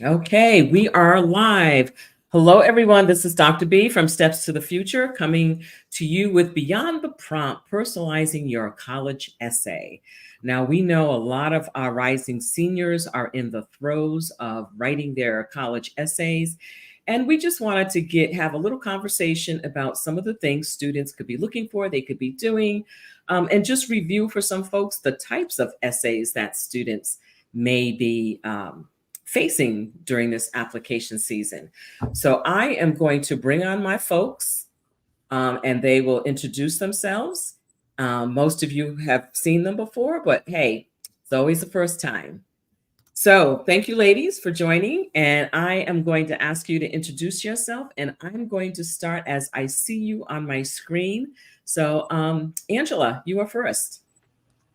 Okay, we are live. Hello, everyone. This is Dr. B from Steps to the Future coming to you with Beyond the Prompt Personalizing Your College Essay. Now, we know a lot of our rising seniors are in the throes of writing their college essays. And we just wanted to have a little conversation about some of the things students could be looking for, they could be doing, and just review for some folks the types of essays that students may be facing during this application season. So I am going to bring on my folks and they will introduce themselves. Most of you have seen them before, but hey, it's always the first time. So thank you, ladies, for joining. And I am going to ask you to introduce yourself. And I'm going to start as I see you on my screen. So, Angela, you are first.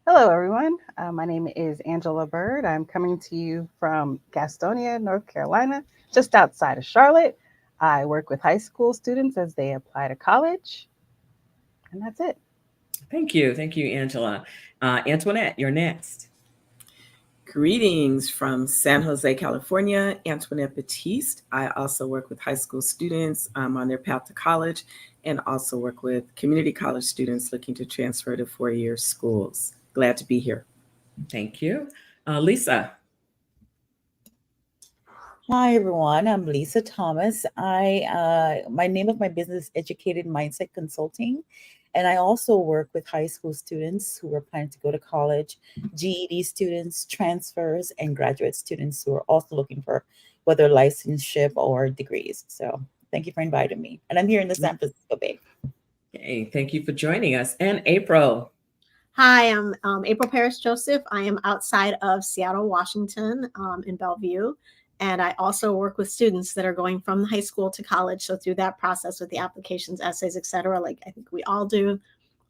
Hello, everyone. My name is Angela Bird. I'm coming to you from Gastonia, North Carolina, just outside of Charlotte. I work with high school students as they apply to college, and that's it. Thank you. Thank you, Angela. Antoinette, you're next. Greetings from San Jose, California. Antoinette Batiste. I also work with high school students on their path to college and also work with community college students looking to transfer to four-year schools. Glad to be here. Thank you. Lisa. Hi everyone, I'm Lisa Thomas. My name of my business is Educated Mindset Consulting, and I also work with high school students who are planning to go to college, GED students, transfers, and graduate students who are also looking for whether licenseship or degrees. So thank you for inviting me, and I'm here in the San Francisco Bay. Okay, thank you for joining us. And April. Hi, I'm April Paris Joseph. I am outside of Seattle, Washington, in Bellevue. And I also work with students that are going from high school to college. So through that process with the applications, essays, et cetera, like I think we all do,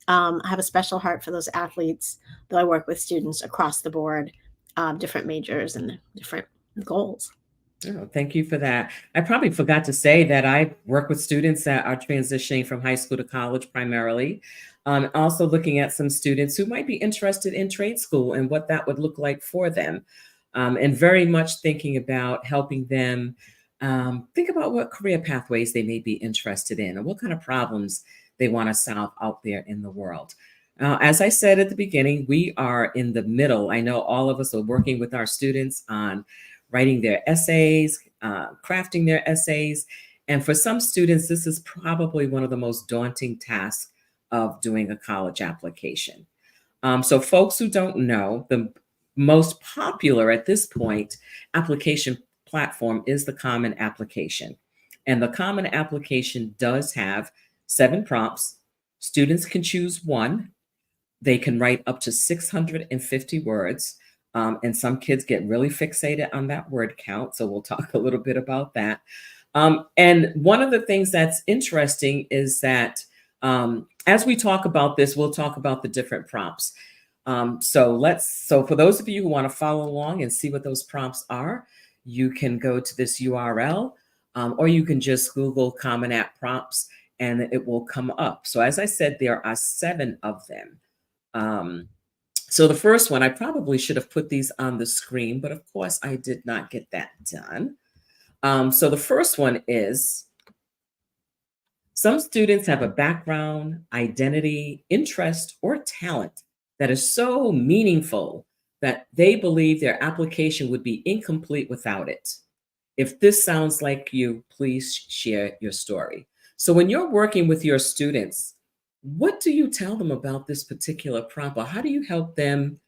I have a special heart for those athletes, though I work with students across the board, different majors and different goals. Oh, thank you for that. I probably forgot to say that I work with students that are transitioning from high school to college primarily. Also looking at some students who might be interested in trade school and what that would look like for them. And very much thinking about helping them think about what career pathways they may be interested in and what kind of problems they want to solve out there in the world. As I said at the beginning, we are in the middle. I know all of us are working with our students on writing their essays, crafting their essays. And for some students, this is probably one of the most daunting tasks of doing a college application. So folks who don't know, the most popular at this point application platform is the Common Application. And the Common Application does have 7 prompts. Students can choose one. They can write up to 650 words. And some kids get really fixated on that word count. So we'll talk a little bit about that. And one of the things that's interesting is that as we talk about this, we'll talk about the different prompts. So for those of you who want to follow along and see what those prompts are, you can go to this URL, or you can just Google Common App prompts and it will come up. So as I said, there are 7 of them. So the first one, I probably should have put these on the screen, but of course I did not get that done. So the first one is, some students have a background, identity, interest, or talent that is so meaningful that they believe their application would be incomplete without it. If this sounds like you, please share your story. So when you're working with your students, what do you tell them about this particular prompt, or how do you help them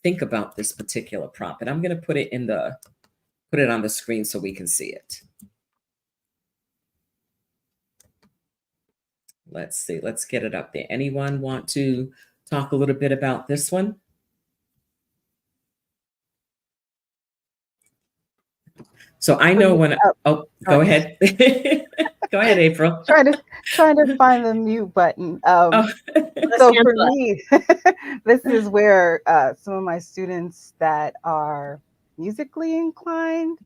think about this particular prompt? And I'm going to put it on the screen so we can see it. Let's see. Let's get it up there. Anyone want to talk a little bit about this one? So I know when. Oh, go ahead. Go ahead, April. Trying to find the mute button. Oh. So for me, this is where some of my students that are musically inclined,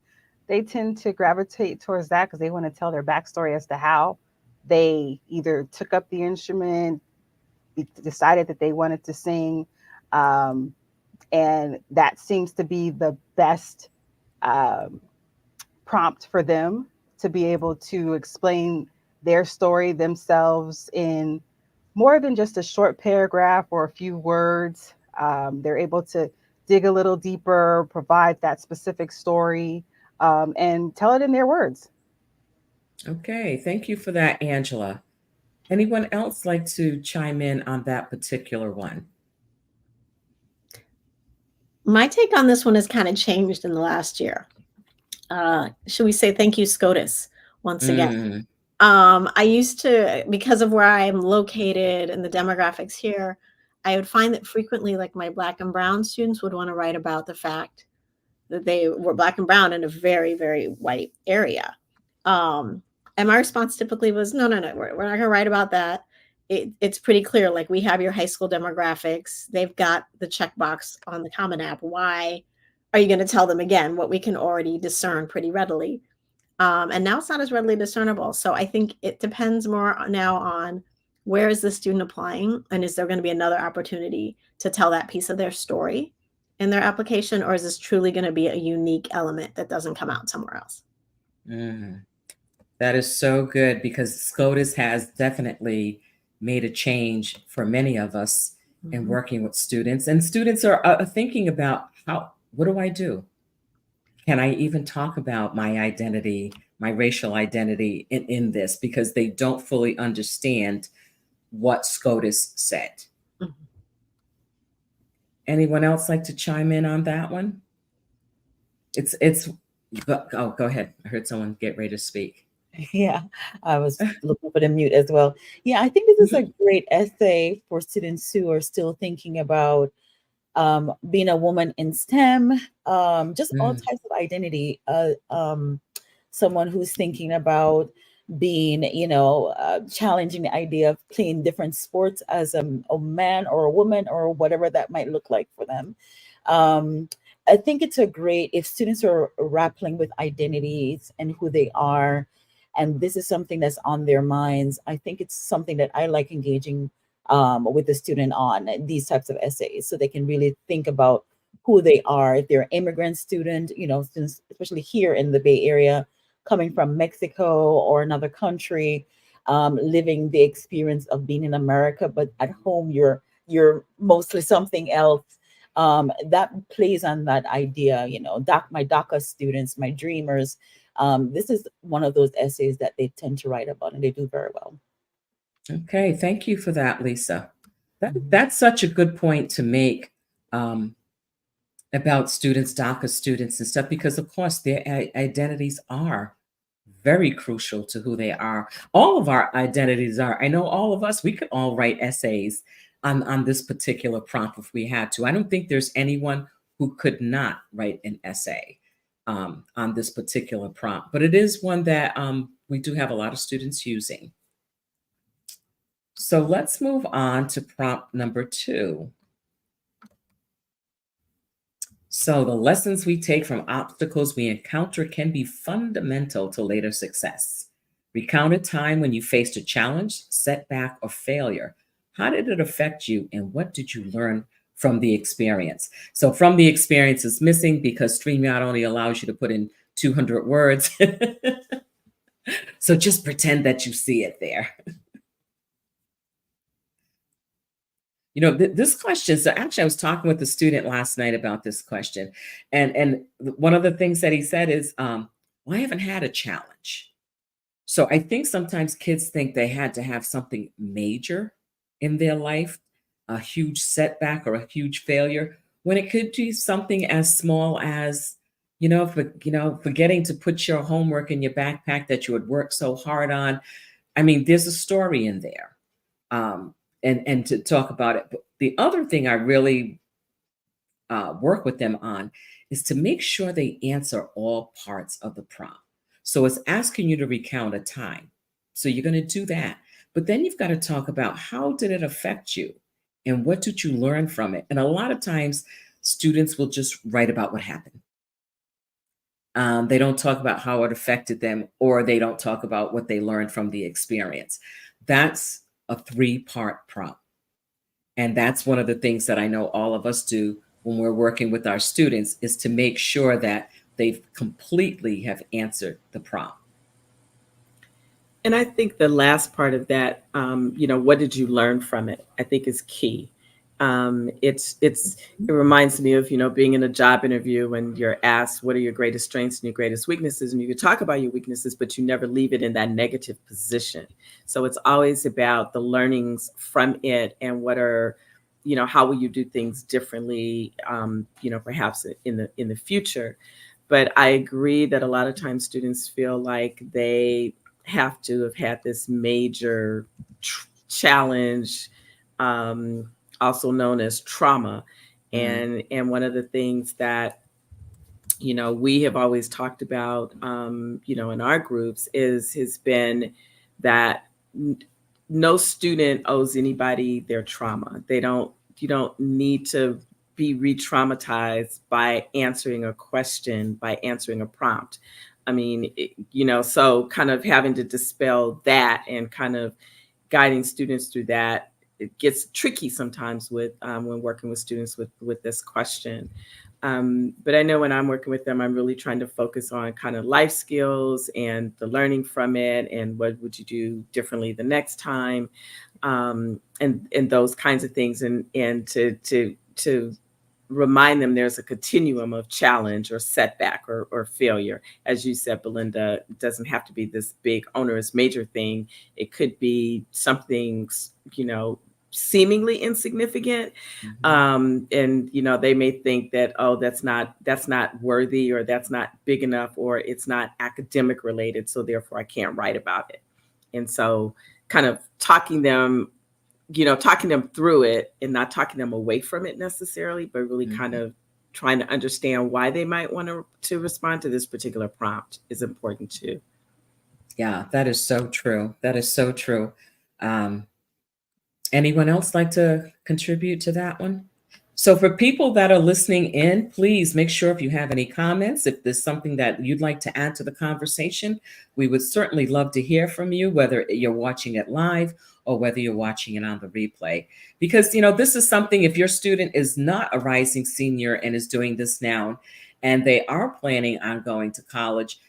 they tend to gravitate towards that because they want to tell their backstory as to how they either took up the instrument, decided that they wanted to sing, and that seems to be the best prompt for them to be able to explain their story themselves in more than just a short paragraph or a few words. They're able to dig a little deeper, provide that specific story, and tell it in their words. Okay, thank you for that, Angela. Anyone else like to chime in on that particular one? My take on this one has kind of changed in the last year. Should we say thank you, SCOTUS, once again? Mm, I used to, because of where I am located and the demographics here, I would find that frequently, like my Black and brown students would want to write about the fact that they were Black and brown in a very, very white area. And my response typically was, no, no, no, we're not going to write about that. It's pretty clear. Like, we have your high school demographics. They've got the checkbox on the Common App. Why are you going to tell them again what we can already discern pretty readily? And now it's not as readily discernible. So I think it depends more now on where is the student applying, and is there going to be another opportunity to tell that piece of their story in their application, or is this truly going to be a unique element that doesn't come out somewhere else? mm. That is so good because SCOTUS has definitely made a change for many of us in Mhm. working with students. And students are thinking about what do I do? Can I even talk about my identity, my racial identity in this? Because they don't fully understand what SCOTUS said. Mhm. Anyone else like to chime in on that one? Go ahead. I heard someone get ready to speak. Yeah, I was looking for the mute as well. Yeah, I think this is a great essay for students who are still thinking about being a woman in STEM, just all Mm, types of identity. Someone who's thinking about being, challenging the idea of playing different sports as a man or a woman or whatever that might look like for them. Um, I think it's a great if students are grappling with identities and who they are, and this is something that's on their minds. I think it's something that I like engaging with the student on these types of essays so they can really think about who they are. If they're an immigrant student, students, especially here in the Bay Area, coming from Mexico or another country, living the experience of being in America, but at home you're mostly something else. That plays on that idea, my DACA students, my dreamers. This is one of those essays that they tend to write about, and they do very well. okay, thank you for that, Lisa. Mhm. That's such a good point to make um, about students, DACA students, and stuff, because of course their identities are very crucial to who they are. All of our identities are. I know all of us, we could all write essays on this particular prompt if we had to. I don't think there's anyone who could not write an essay on this particular prompt, but it is one that we do have a lot of students using. So let's move on to prompt number 2. So, the lessons we take from obstacles we encounter can be fundamental to later success. Recount a time when you faced a challenge, setback, or failure. How did it affect you, and what did you learn from the experience? So, from the experience is missing because StreamYard only allows you to put in 200 words. So, just pretend that you see it there. This question, so actually I was talking with a student last night about this question, and one of the things that he said is, well, I haven't had a challenge. So I think sometimes kids think they had to have something major in their life, a huge setback or a huge failure, when it could be something as small as, forgetting to put your homework in your backpack that you had worked so hard on. I mean, there's a story in there, um, and to talk about it. But the other thing I really work with them on is to make sure they answer all parts of the prompt. So it's asking you to recount a time. So you're going to do that. But then you've got to talk about how did it affect you and what did you learn from it? And a lot of times students will just write about what happened. They don't talk about how it affected them, or they don't talk about what they learned from the experience. That's a 3-part prompt. And that's one of the things that I know all of us do when we're working with our students, is to make sure that they completely have answered the prompt. And I think the last part of that, what did you learn from it? I think is key. It reminds me of, being in a job interview when you're asked, what are your greatest strengths and your greatest weaknesses? And you can talk about your weaknesses, but you never leave it in that negative position. So it's always about the learnings from it and what are, how will you do things differently, perhaps in the future. But I agree that a lot of times students feel like they have to have had this major challenge, also known as trauma. And one of the things that, we have always talked about, in our groups has been that no student owes anybody their trauma. You don't need to be re-traumatized by answering a question, by answering a prompt. I mean, so kind of having to dispel that and kind of guiding students through that, it gets tricky sometimes with when working with students with this question. But I know when I'm working with them, I'm really trying to focus on kind of life skills and the learning from it, and what would you do differently the next time, and those kinds of things, and to remind them there's a continuum of challenge or setback or failure. As you said, Belinda, it doesn't have to be this big onerous major thing. It could be something, seemingly insignificant. And, they may think that, oh, that's not worthy, or that's not big enough, or it's not academic related, so therefore I can't write about it. And so kind of talking them through it and not talking them away from it necessarily, but really kind of trying to understand why they might want to respond to this particular prompt is important too. Yeah, that is so true. That is so true. Anyone else like to contribute to that one? So for people that are listening in, please make sure if you have any comments, if there's something that you'd like to add to the conversation, we would certainly love to hear from you, whether you're watching it live or whether you're watching it on the replay. Because, this is something, if your student is not a rising senior and is doing this now, and they are planning on going to college,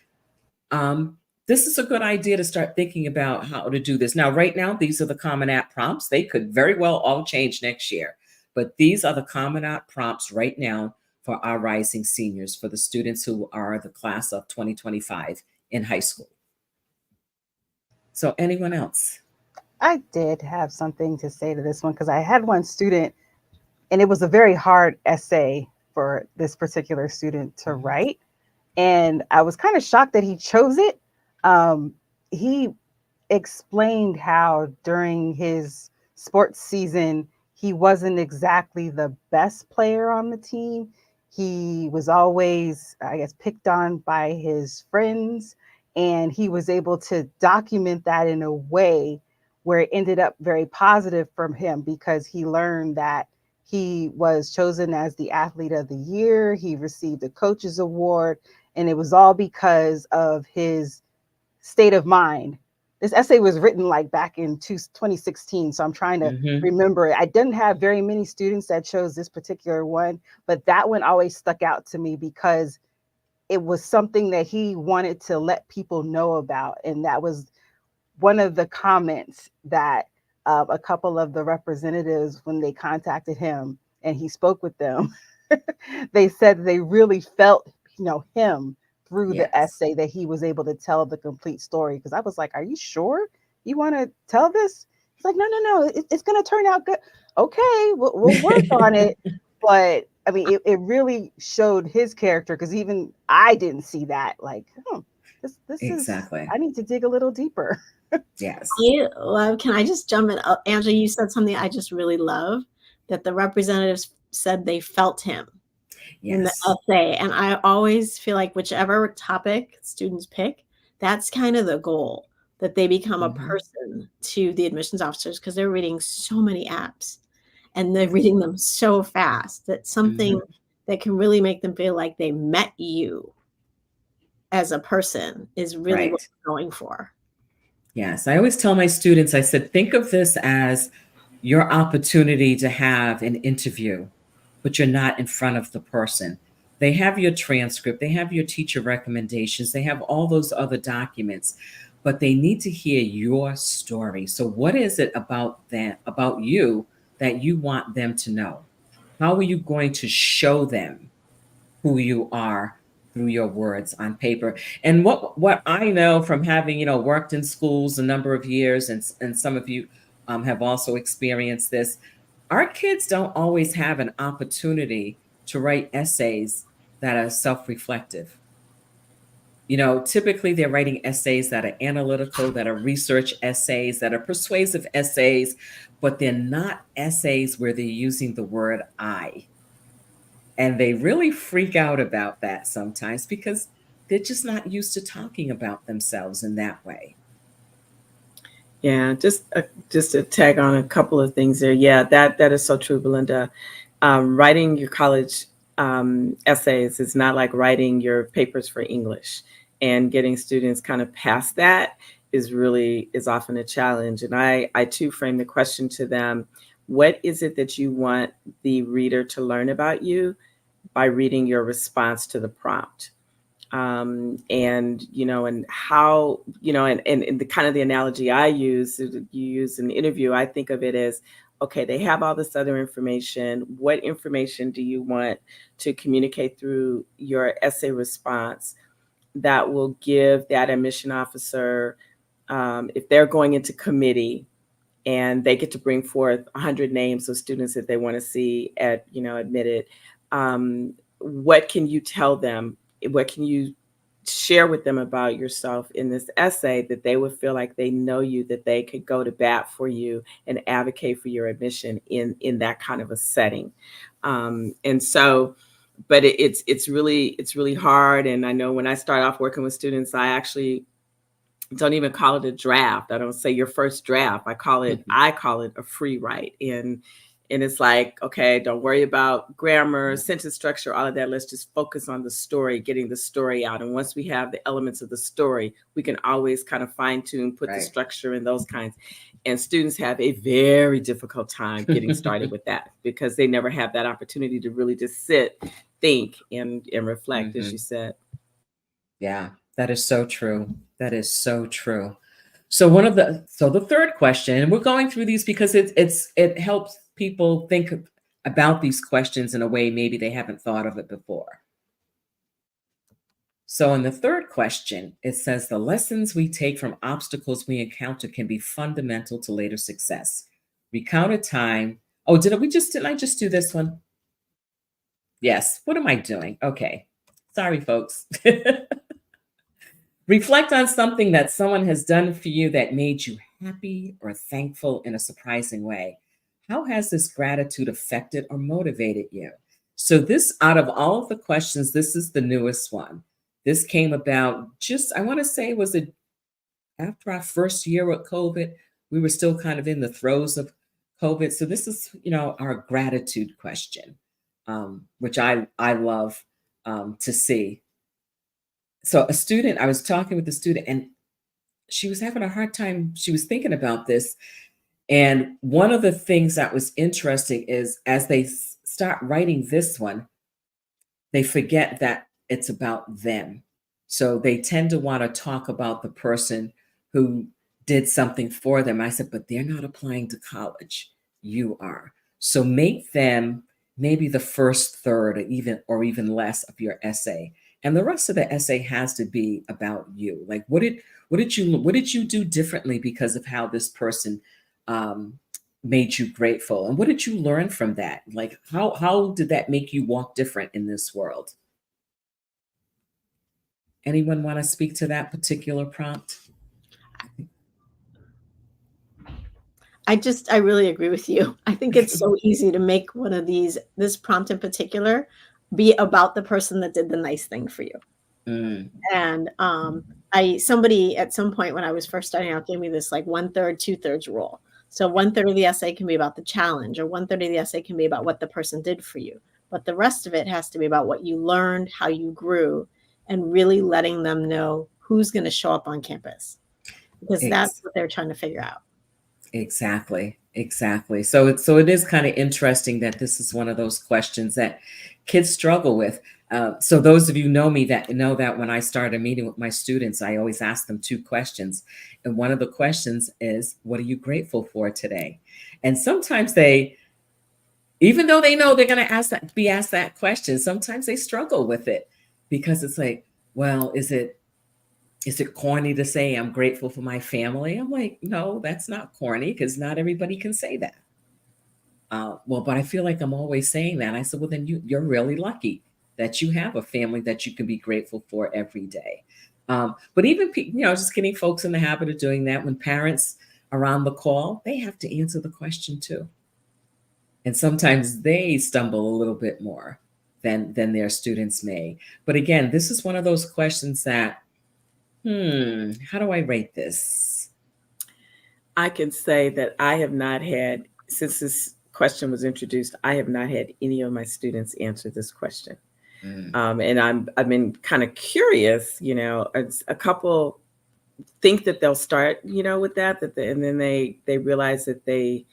this is a good idea to start thinking about how to do this. Now, right now, these are the Common App prompts. They could very well all change next year, but these are the Common App prompts right now for our rising seniors, for the students who are the class of 2025 in high school. So anyone else? I did have something to say to this one because I had one student, and it was a very hard essay for this particular student to write. And I was kind of shocked that he chose it. He explained how during his sports season, he wasn't exactly the best player on the team. He was always, I guess, picked on by his friends, and he was able to document that in a way where it ended up very positive from him, because he learned that he was chosen as the athlete of the year. He received a coach's award, and it was all because of his state of mind. This essay was written like back in 2016, so I'm trying to remember it. I didn't have very many students that chose this particular one, but that one always stuck out to me because it was something that he wanted to let people know about. And that was one of the comments that a couple of the representatives, when they contacted him and he spoke with them, they said they really felt, him through the essay, that he was able to tell the complete story. Because I was like, are you sure you want to tell this? He's like, no, it's going to turn out good. Okay, we'll work on it. But I mean, it really showed his character, because even I didn't see that. Like, this Exactly. is, I need to dig a little deeper. Yes. Can I just jump in? Angela, you said something I just really love, that the representatives said they felt him in the essay. And I always feel like whichever topic students pick, that's kind of the goal, that they become a person to the admissions officers, because they're reading so many apps and they're reading them so fast, that something that can really make them feel like they met you as a person is really what we're going for. Yes. I always tell my students, I said, think of this as your opportunity to have an interview, but you're not in front of the person. They have your transcript, they have your teacher recommendations, they have all those other documents, but they need to hear your story. So what is it about that, about you, that you want them to know? How are you going to show them who you are through your words on paper? And what I know from having, worked in schools a number of years, and some of you have also experienced this, our kids don't always have an opportunity to write essays that are self-reflective. Typically they're writing essays that are analytical, that are research essays, that are persuasive essays, but they're not essays where they're using the word I. And they really freak out about that sometimes because they're just not used to talking about themselves in that way. Yeah, just to tag on a couple of things there. Yeah, that is so true, Belinda. Writing your college essays is not like writing your papers for English, and getting students kind of past that is often a challenge. And I too frame the question to them: what is it that you want the reader to learn about you by reading your response to the prompt? And how, and the kind of the analogy I use, you use in the interview, I think of it as, okay, they have all this other information. What information do you want to communicate through your essay response that will give that admission officer, if they're going into committee and they get to bring forth 100 names of students that they want to see admitted, what can you tell them? What can you share with them about yourself in this essay that they would feel like they know you, that they could go to bat for you and advocate for your admission in that kind of a setting? And so, but it's really hard. And I know when I start off working with students, I actually don't even call it a draft. I don't say your first draft. I call it a free write. And it's like, okay, don't worry about grammar, sentence structure, all of that. Let's just focus on the story, getting the story out. And once we have the elements of the story, we can always kind of fine tune, put the structure and those kinds. And students have a very difficult time getting started with that because they never have that opportunity to really just sit, think, and reflect, as you said. Yeah, that is so true. That is so true. So the third question, and we're going through these because it helps people think about these questions in a way maybe they haven't thought of it before. So in the third question, it says the lessons we take from obstacles we encounter can be fundamental to later success. Recount a time. Oh, didn't I just do this one? Yes. What am I doing? Okay. Sorry, folks. Reflect on something that someone has done for you that made you happy or thankful in a surprising way. How has this gratitude affected or motivated you? So this, out of all of the questions, this is the newest one. This came about I want to say, was it after our first year with COVID? We were still kind of in the throes of COVID. So this is, our gratitude question, which I love to see. So I was talking with a student and she was having a hard time. She was thinking about this. And one of the things that was interesting is as they start writing this one, they forget that it's about them. So they tend to want to talk about the person who did something for them. I said, but they're not applying to college. You are. So make them maybe the first third or even less of your essay. And the rest of the essay has to be about you. Like, what did you do differently because of how this person made you grateful? And what did you learn from that? Like, how did that make you walk different in this world? Anyone want to speak to that particular prompt? I really agree with you. I think it's so easy to make one of this prompt in particular, be about the person that did the nice thing for you. And somebody at some point when I was first starting out gave me this like 1/3, 2/3 rule. So 1/3 of the essay can be about the challenge, or 1/3 of the essay can be about what the person did for you. But the rest of it has to be about what you learned, how you grew, and really letting them know who's going to show up on campus, because that's what they're trying to figure out. Exactly. So it is kind of interesting that this is one of those questions that kids struggle with. So those of you know me that know that when I start a meeting with my students, I always ask them two questions. And one of the questions is, what are you grateful for today? And sometimes they, even though they know they're going to be asked that question, sometimes they struggle with it because it's like, well, is it corny to say I'm grateful for my family? I'm like, no, that's not corny because not everybody can say that. Well, but I feel like I'm always saying that. I said, well, then you're really lucky that you have a family that you can be grateful for every day. But even, just getting folks in the habit of doing that when parents are on the call, they have to answer the question too. And sometimes they stumble a little bit more than their students may. But again, this is one of those questions that, how do I rate this? I can say that I have not had, since this question was introduced, I have not had any of my students answer this question. And I've been kind of curious, a couple think that they'll start, with that, and then they realize that they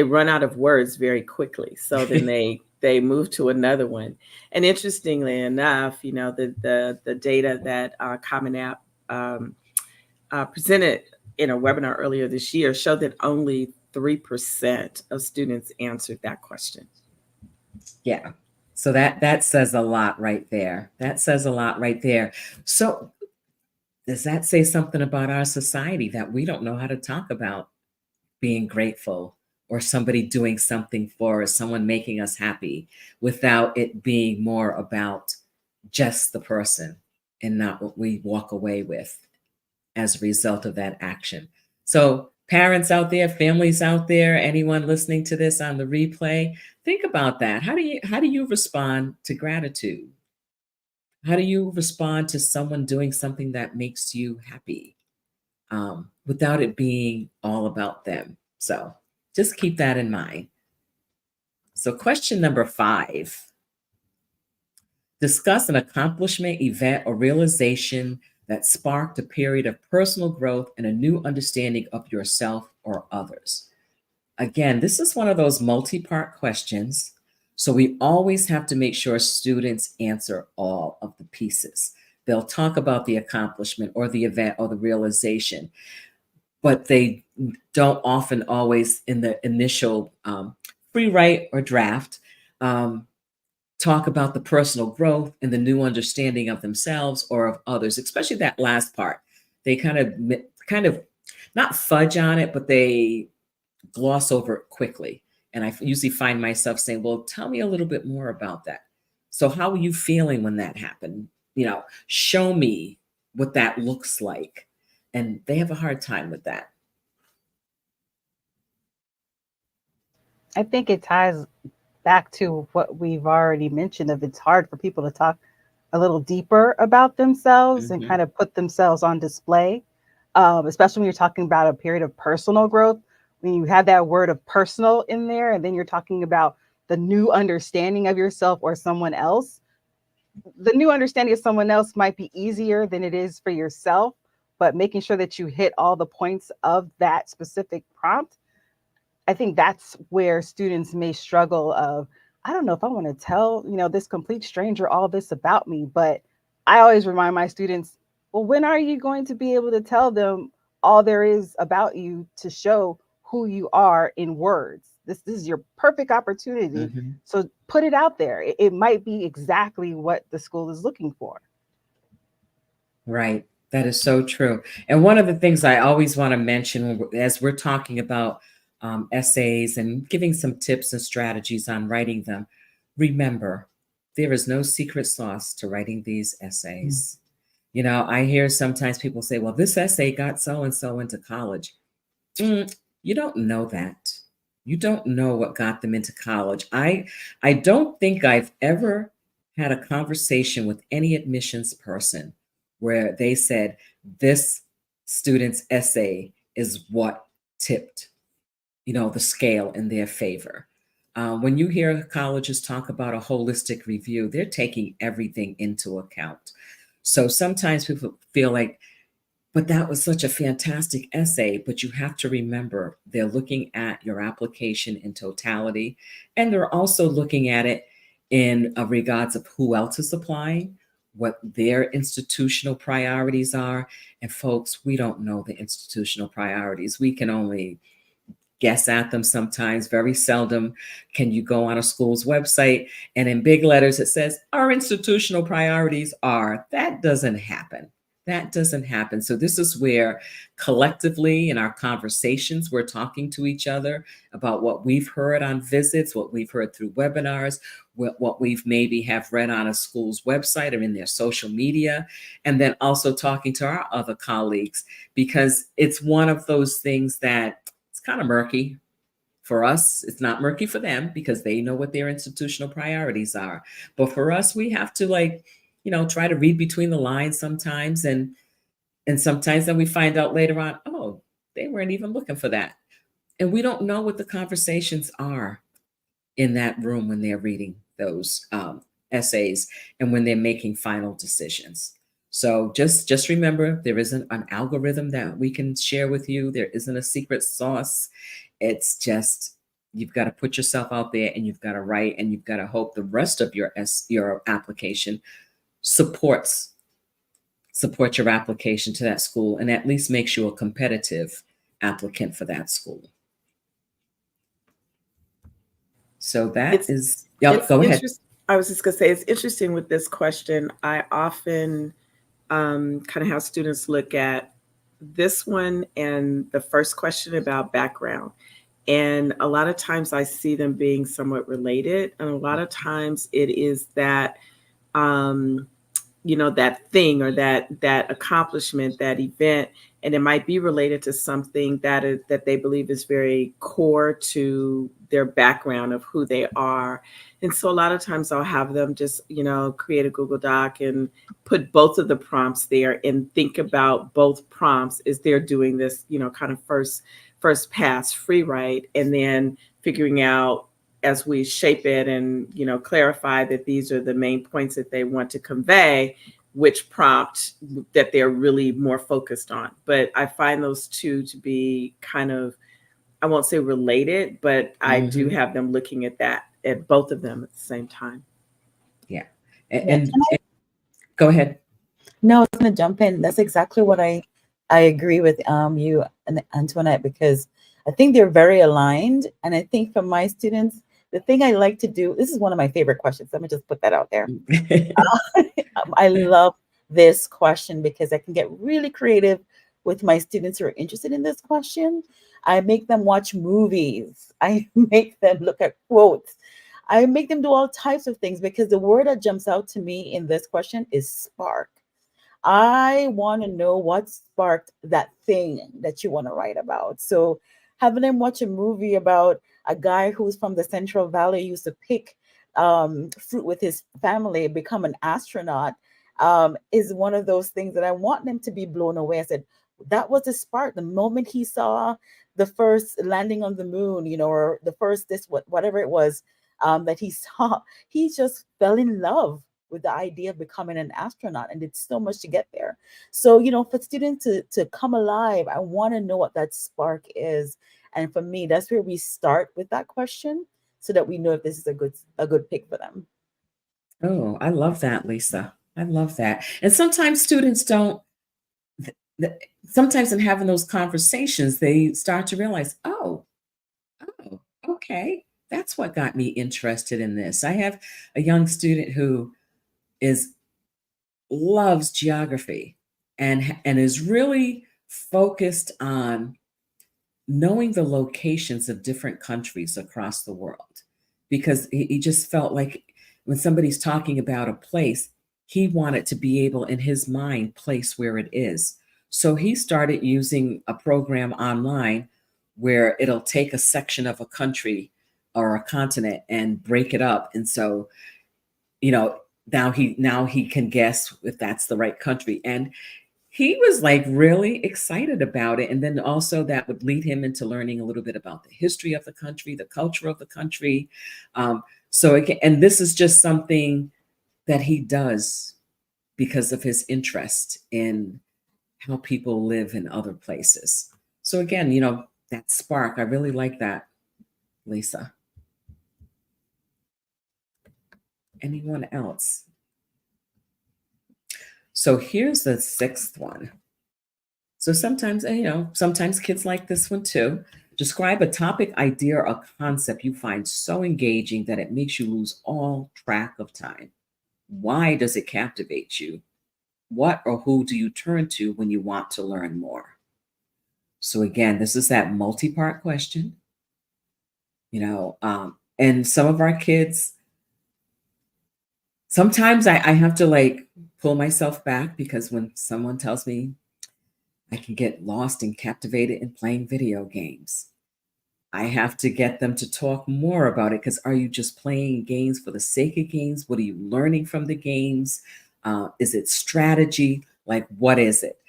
run out of words very quickly. So then they move to another one. And interestingly enough, the data that Common App presented in a webinar earlier this year showed that only 3% of students answered that question. Yeah. So that says a lot right there. That says a lot right there. So does that say something about our society that we don't know how to talk about being grateful or somebody doing something for us, someone making us happy without it being more about just the person and not what we walk away with as a result of that action? So parents out there, families out there, anyone listening to this on the replay, think about that. How do you respond to gratitude? How do you respond to someone doing something that makes you happy without it being all about them? So just keep that in mind. So question number 5, discuss an accomplishment, event, or realization that sparked a period of personal growth and a new understanding of yourself or others. Again, this is one of those multi-part questions. So we always have to make sure students answer all of the pieces. They'll talk about the accomplishment or the event or the realization, but they don't often always in the initial pre-write or draft talk about the personal growth and the new understanding of themselves or of others, especially that last part. They kind of not fudge on it, but they gloss over it quickly. And I usually find myself saying, well, tell me a little bit more about that. So how are you feeling when that happened? Show me what that looks like. And they have a hard time with that. I think it ties back to what we've already mentioned of it's hard for people to talk a little deeper about themselves and kind of put themselves on display, especially when you're talking about a period of personal growth. When you have that word of personal in there, and then you're talking about the new understanding of yourself or someone else, the new understanding of someone else might be easier than it is for yourself, but making sure that you hit all the points of that specific prompt, I think that's where students may struggle of, I don't know if I want to tell, this complete stranger all this about me. But I always remind my students, well, when are you going to be able to tell them all there is about you to show who you are in words? This is your perfect opportunity. So put it out there. It might be exactly what the school is looking for. Right. That is so true. And one of the things I always want to mention as we're talking about essays and giving some tips and strategies on writing them, remember, there is no secret sauce to writing these essays. I hear sometimes people say, well, this essay got so-and-so into college. You don't know that. You don't know what got them into college. I don't think I've ever had a conversation with any admissions person where they said this student's essay is what tipped the scale in their favor. When you hear colleges talk about a holistic review, they're taking everything into account. So sometimes people feel like, but that was such a fantastic essay, but you have to remember they're looking at your application in totality, and they're also looking at it in regards of who else is applying, what their institutional priorities are. And folks, we don't know the institutional priorities. We can only guess at them sometimes. Very seldom can you go on a school's website and in big letters it says, our institutional priorities are. That doesn't happen. That doesn't happen. So this is where collectively in our conversations, we're talking to each other about what we've heard on visits, what we've heard through webinars, what we've maybe have read on a school's website or in their social media, and then also talking to our other colleagues, because it's one of those things that it's kind of murky. For us, it's not murky for them because they know what their institutional priorities are. But for us, we have to try to read between the lines sometimes. And sometimes then we find out later on, oh, they weren't even looking for that. And we don't know what the conversations are in that room when they're reading those essays and when they're making final decisions. So just remember, there isn't an algorithm that we can share with you. There isn't a secret sauce. It's just, you've got to put yourself out there and you've got to write and you've got to hope the rest of your application support your application to that school and at least makes you a competitive applicant for that school. So go ahead. I was just going to say, it's interesting with this question. I often kind of have students look at this one and the first question about background. And a lot of times I see them being somewhat related. And a lot of times it is that, that thing or that accomplishment, that event, and it might be related to something that they believe is very core to their background of who they are. And so a lot of times I'll have them just, create a Google Doc and put both of the prompts there and think about both prompts as they're doing this, kind of first pass free write, and then figuring out as we shape it and, clarify that these are the main points that they want to convey, which prompt that they're really more focused on. But I find those two to be kind of, I won't say related, but I do have them looking at both of them at the same time. Yeah. And go ahead. No, I was going to jump in. That's exactly what I agree with you and Antoinette, because I think they're very aligned. And I think for my students, the thing I like to do, this is one of my favorite questions. Let me just put that out there. I love this question because I can get really creative with my students who are interested in this question. I make them watch movies. I make them look at quotes. I make them do all types of things because the word that jumps out to me in this question is spark. I want to know what sparked that thing that you want to write about. So having them watch a movie about a guy who's from the Central Valley, used to pick fruit with his family, become an astronaut, is one of those things that I want them to be blown away. I said, that was the spark. The moment he saw the first landing on the moon, or the first whatever it was that he saw, he just fell in love with the idea of becoming an astronaut and did so much to get there. So, for students to come alive, I want to know what that spark is. And for me, that's where we start with that question so that we know if this is a good pick for them. Oh, I love that, Lisa. I love that. And sometimes students don't, sometimes in having those conversations, they start to realize, oh, okay, that's what got me interested in this. I have a young student who loves geography and is really focused on knowing the locations of different countries across the world, because he just felt like when somebody's talking about a place, he wanted to be able in his mind place where it is. So he started using a program online where it'll take a section of a country or a continent and break it up. And so, now he can guess if that's the right country. And he was like really excited about it. And then also that would lead him into learning a little bit about the history of the country, the culture of the country. And this is just something that he does because of his interest in how people live in other places. So again, that spark, I really like that, Lisa. Anyone else? So here's the sixth one. So sometimes, sometimes kids like this one too. Describe a topic, idea, or concept you find so engaging that it makes you lose all track of time. Why does it captivate you? What or who do you turn to when you want to learn more? So again, this is that multi-part question. And some of our kids, sometimes I have to like pull myself back, because when someone tells me I can get lost and captivated in playing video games, I have to get them to talk more about it, because are you just playing games for the sake of games? What are you learning from the games? Is it strategy? Like, what is it?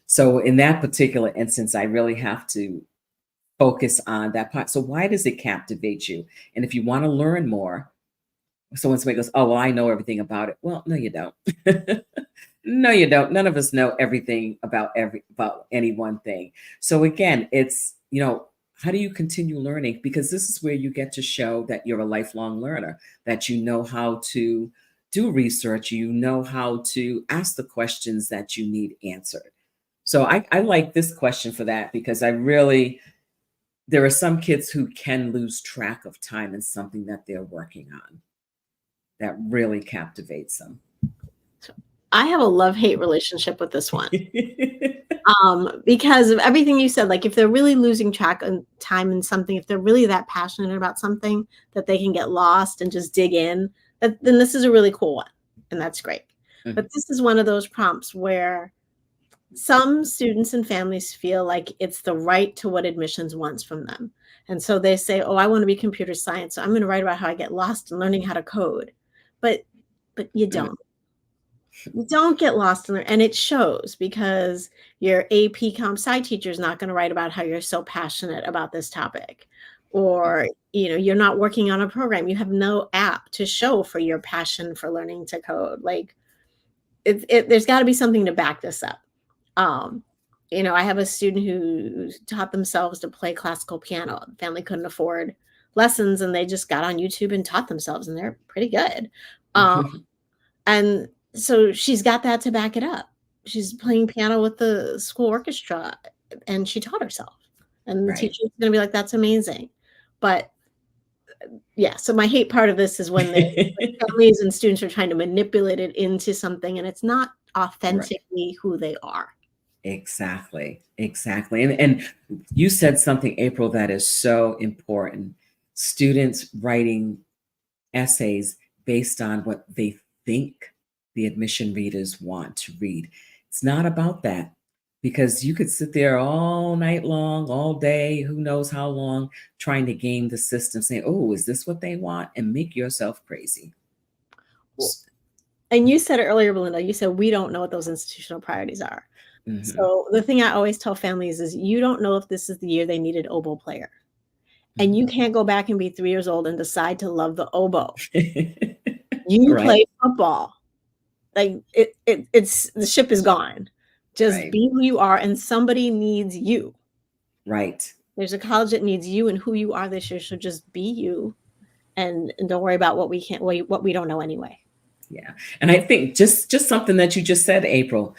So in that particular instance, I really have to focus on that part. So why does it captivate you? And if you want to learn more, so when somebody goes, oh, well, I know everything about it. Well, no, you don't. No, you don't. None of us know everything about any one thing. So again, it's, how do you continue learning? Because this is where you get to show that you're a lifelong learner, that you know how to do research, you know how to ask the questions that you need answered. So I like this question for that, because there are some kids who can lose track of time in something that they're working on that really captivates them. I have a love-hate relationship with this one. Because of everything you said. Like, if they're really losing track of time in something, if they're really that passionate about something that they can get lost and just dig in, then this is a really cool one, and that's great. Mm-hmm. But this is one of those prompts where some students and families feel like it's the right to what admissions wants from them. And so they say, oh, I want to be computer science, so I'm going to write about how I get lost in learning how to code. But you don't. You don't get lost in there, and it shows, because your AP Comp Sci teacher is not going to write about how you're so passionate about this topic, or you're not working on a program. You have no app to show for your passion for learning to code. Like, there's got to be something to back this up. I have a student who taught themselves to play classical piano. The family couldn't afford lessons, and they just got on YouTube and taught themselves, and they're pretty good. And so she's got that to back it up. She's playing piano with the school orchestra, and she taught herself. And the teacher's going to be like, that's amazing. But yeah, so my hate part of this is when the families and students are trying to manipulate it into something, and it's not authentically who they are. Exactly. And you said something, April, that is so important. Students writing essays based on what they think the admission readers want to read. It's not about that, because you could sit there all night long, all day, who knows how long, trying to game the system, saying, oh, is this what they want? And make yourself crazy. And you said it earlier, Belinda, you said we don't know what those institutional priorities are. Mm-hmm. So the thing I always tell families is, you don't know if this is the year they need an oboe player. And you can't go back and be 3 years old and decide to love the oboe. You play football. Like, it's the ship is gone. Just be who you are, and somebody needs you. Right. There's a college that needs you and who you are this year. So just be you, and don't worry about what we don't know anyway. Yeah. And I think just something that you just said, April,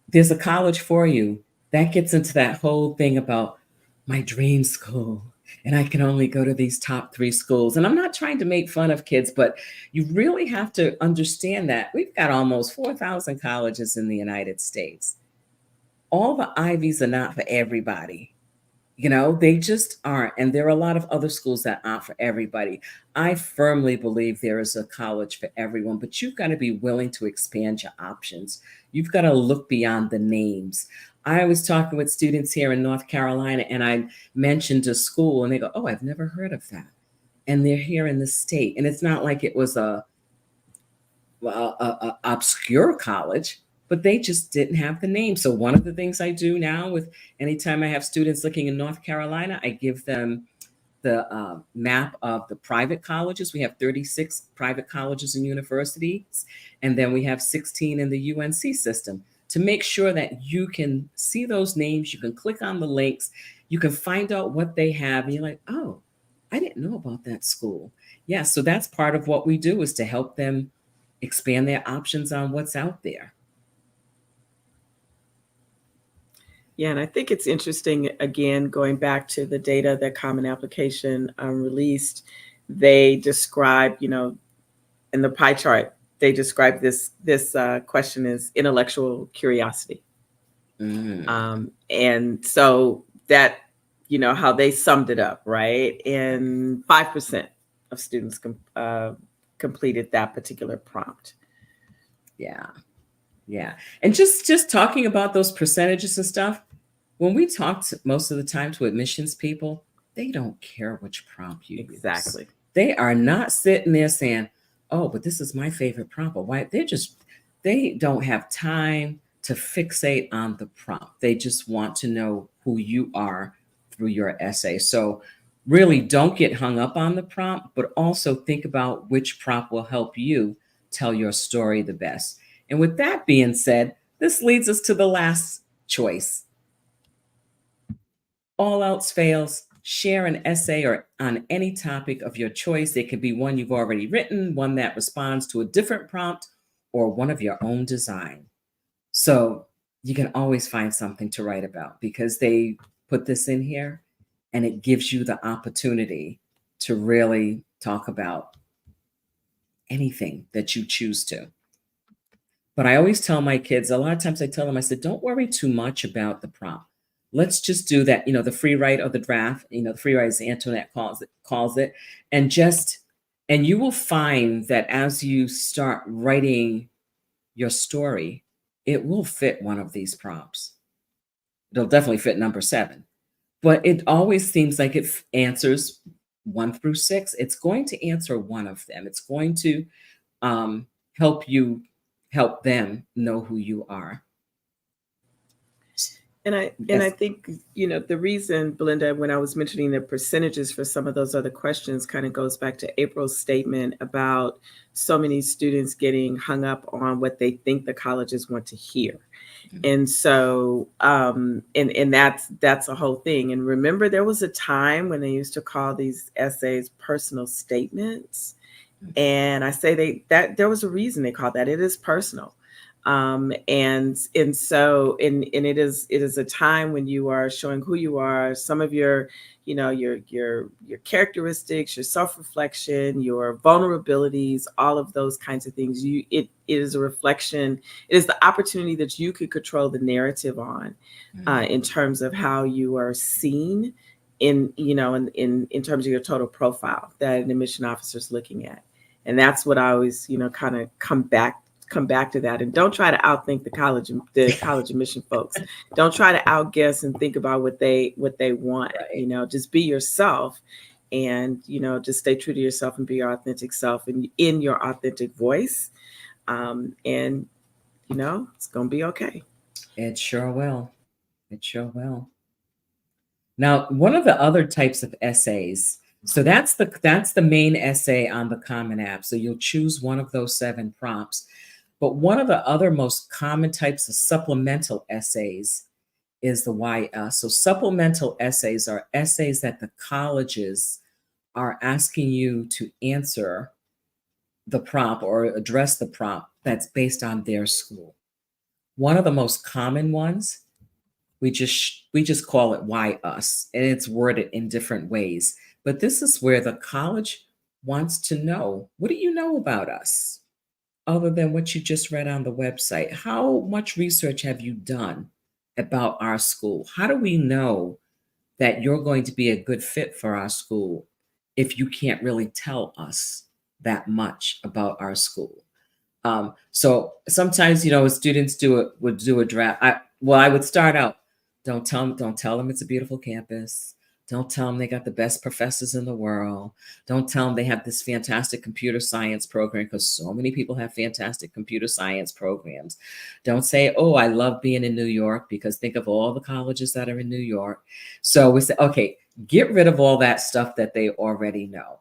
there's a college for you. That gets into that whole thing about my dream school, and I can only go to these top 3 schools. And I'm not trying to make fun of kids, but you really have to understand that we've got almost 4,000 colleges in the United States. All the Ivies are not for everybody. They just aren't. And there are a lot of other schools that aren't for everybody. I firmly believe there is a college for everyone, but you've got to be willing to expand your options. You've got to look beyond the names. I was talking with students here in North Carolina, and I mentioned a school, and they go, oh, I've never heard of that. And they're here in the state. And it's not like it was a obscure college, but they just didn't have the name. So one of the things I do now, with anytime I have students looking in North Carolina, I give them the map of the private colleges. We have 36 private colleges and universities, and then we have 16 in the UNC system, to make sure that you can see those names. You can click on the links. You can find out what they have, and you're like, oh, I didn't know about that school. Yeah, so that's part of what we do, is to help them expand their options on what's out there. Yeah, and I think it's interesting, again, going back to the data that Common Application released, they describe, in the pie chart, they describe this question as intellectual curiosity. And so that, how they summed it up, right? And 5% of students completed that particular prompt. Yeah. Yeah. And just talking about those percentages and stuff, when we talk most of the time to admissions people, they don't care which prompt you use. Exactly. They are not sitting there saying, oh, but this is my favorite prompt. Or why? They don't have time to fixate on the prompt. They just want to know who you are through your essay. So really don't get hung up on the prompt, but also think about which prompt will help you tell your story the best. And with that being said, this leads us to the last choice. All else fails, share an essay or on any topic of your choice. It could be one you've already written, one that responds to a different prompt, or one of your own design. So you can always find something to write about, because they put this in here and it gives you the opportunity to really talk about anything that you choose to. But I always tell my kids, a lot of times I tell them, I said, don't worry too much about the prompt. Let's just do that, the free write or the draft, the free write, as Antoinette calls it. And you will find that as you start writing your story, it will fit one of these prompts. It'll definitely fit number 7. But it always seems like it answers 1 through 6. It's going to answer one of them. It's going to help them know who you are. And I think, the reason, Belinda, when I was mentioning the percentages for some of those other questions, kind of goes back to April's statement about so many students getting hung up on what they think the colleges want to hear. And so, and that's a whole thing. And remember, there was a time when they used to call these essays personal statements. And I say that there was a reason they called that. It is personal. And so it is a time when you are showing who you are, some of your characteristics, your self-reflection, your vulnerabilities, all of those kinds of things. It is a reflection. It is the opportunity that you could control the narrative on, in terms of how you are seen in terms of your total profile that an admission officer is looking at. And that's what I always, kind of come back to that. And don't try to outthink the college admission folks. Don't try to outguess and think about what they want. Right. Just be yourself, and just stay true to yourself and be your authentic self and in your authentic voice. And it's gonna be okay. It sure will. It sure will. Now, one of the other types of essays, so that's the main essay on the Common App. So you'll choose one of those 7 prompts. But one of the other most common types of supplemental essays is the why us. So supplemental essays are essays that the colleges are asking you to answer the prompt or address the prompt that's based on their school. One of the most common ones, we just call it why us, and it's worded in different ways. But this is where the college wants to know, what do you know about us? Other than what you just read on the website, how much research have you done about our school? How do we know that you're going to be a good fit for our school if you can't really tell us that much about our school? So sometimes, students would do a draft. I would start out, don't tell them it's a beautiful campus. Don't tell them they got the best professors in the world. Don't tell them they have this fantastic computer science program, because so many people have fantastic computer science programs. Don't say, oh, I love being in New York, because think of all the colleges that are in New York. So we say, okay, get rid of all that stuff that they already know.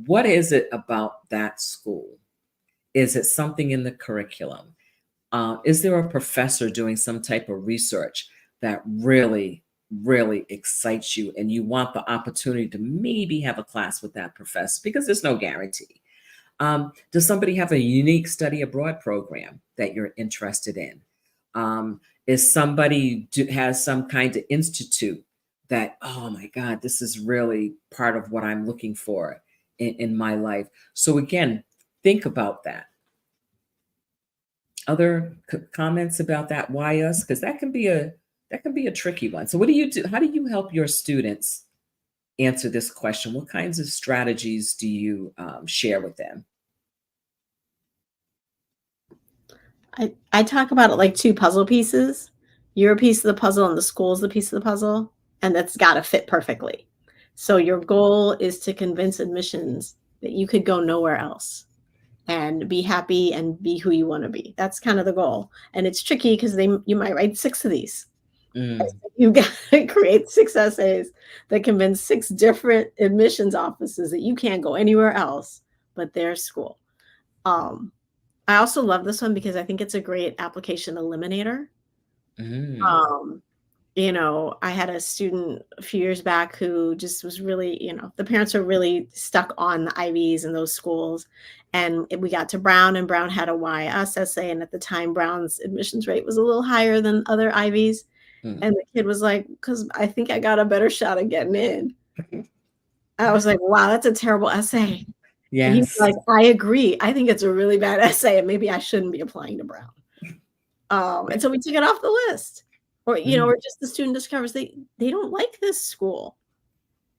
What is it about that school? Is it something in the curriculum? Is there a professor doing some type of research that really really excites you and you want the opportunity to maybe have a class with that professor, because there's no guarantee. Does somebody have a unique study abroad program that you're interested in? Is somebody has some kind of institute that, oh my God, this is really part of what I'm looking for in my life? So again, think about that. Other comments about that? Why us? Because that can be a tricky one. So what do you do? How do you help your students answer this question? What kinds of strategies do you share with them? I talk about it like two puzzle pieces. You're a piece of the puzzle and the school's the piece of the puzzle, and that's got to fit perfectly. So your goal is to convince admissions that you could go nowhere else and be happy and be who you want to be. That's kind of the goal. And it's tricky because you might write 6 of these. You've got to create 6 essays that convince 6 different admissions offices that you can't go anywhere else but their school. I also love this one because I think it's a great application eliminator. I had a student a few years back who just was really, the parents are really stuck on the IVs in those schools. And we got to Brown, and Brown had a YS essay. And at the time, Brown's admissions rate was a little higher than other IVs. And the kid was like, because I think I got a better shot at getting in. I was like, wow, that's a terrible essay. Yes. And he was like, I agree. I think it's a really bad essay, and maybe I shouldn't be applying to Brown. And so we took it off the list. Or, or just the student discovers they don't like this school.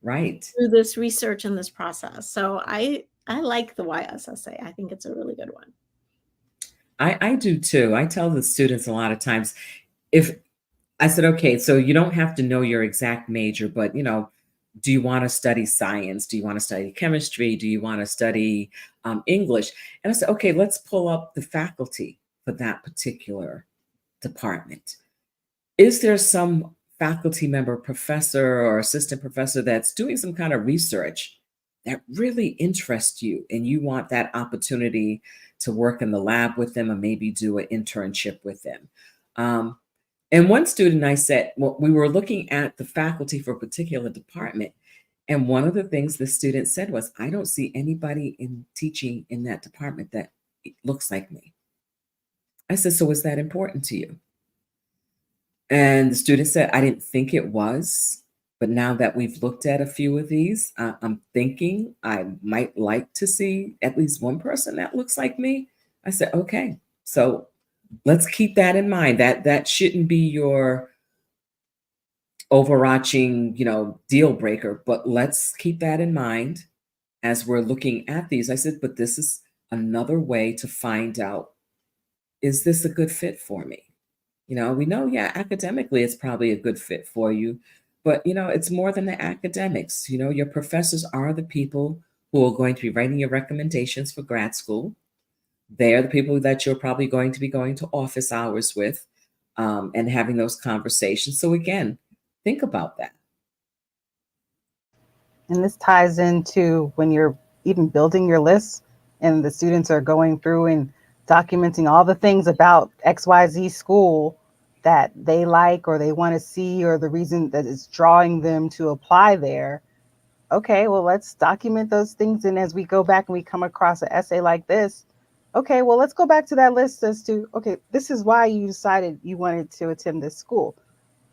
Right. Through this research and this process. So I like the YS essay. I think it's a really good one. I do too. I tell the students a lot of times, if I said, okay, so you don't have to know your exact major, but do you want to study science? Do you want to study chemistry? Do you want to study English? And I said, okay, let's pull up the faculty for that particular department. Is there some faculty member, professor, or assistant professor that's doing some kind of research that really interests you and you want that opportunity to work in the lab with them or maybe do an internship with them? And one student, I said, well, we were looking at the faculty for a particular department. And one of the things the student said was, I don't see anybody in teaching in that department that looks like me. I said, so is that important to you? And the student said, I didn't think it was, but now that we've looked at a few of these, I'm thinking I might like to see at least one person that looks like me. I said, okay, so let's keep that in mind. That shouldn't be your overarching, deal breaker, but let's keep that in mind as we're looking at these. I said, but this is another way to find out, is this a good fit for me? We know, yeah, academically, it's probably a good fit for you, but it's more than the academics. Your professors are the people who are going to be writing your recommendations for grad school. They're the people that you're probably going to be going to office hours with and having those conversations. So again, think about that. And this ties into when you're even building your list and the students are going through and documenting all the things about XYZ school that they like or they want to see, or the reason that it's drawing them to apply there. Okay, well, let's document those things. And as we go back and we come across an essay like this, okay, well, let's go back to that list as to, okay, this is why you decided you wanted to attend this school.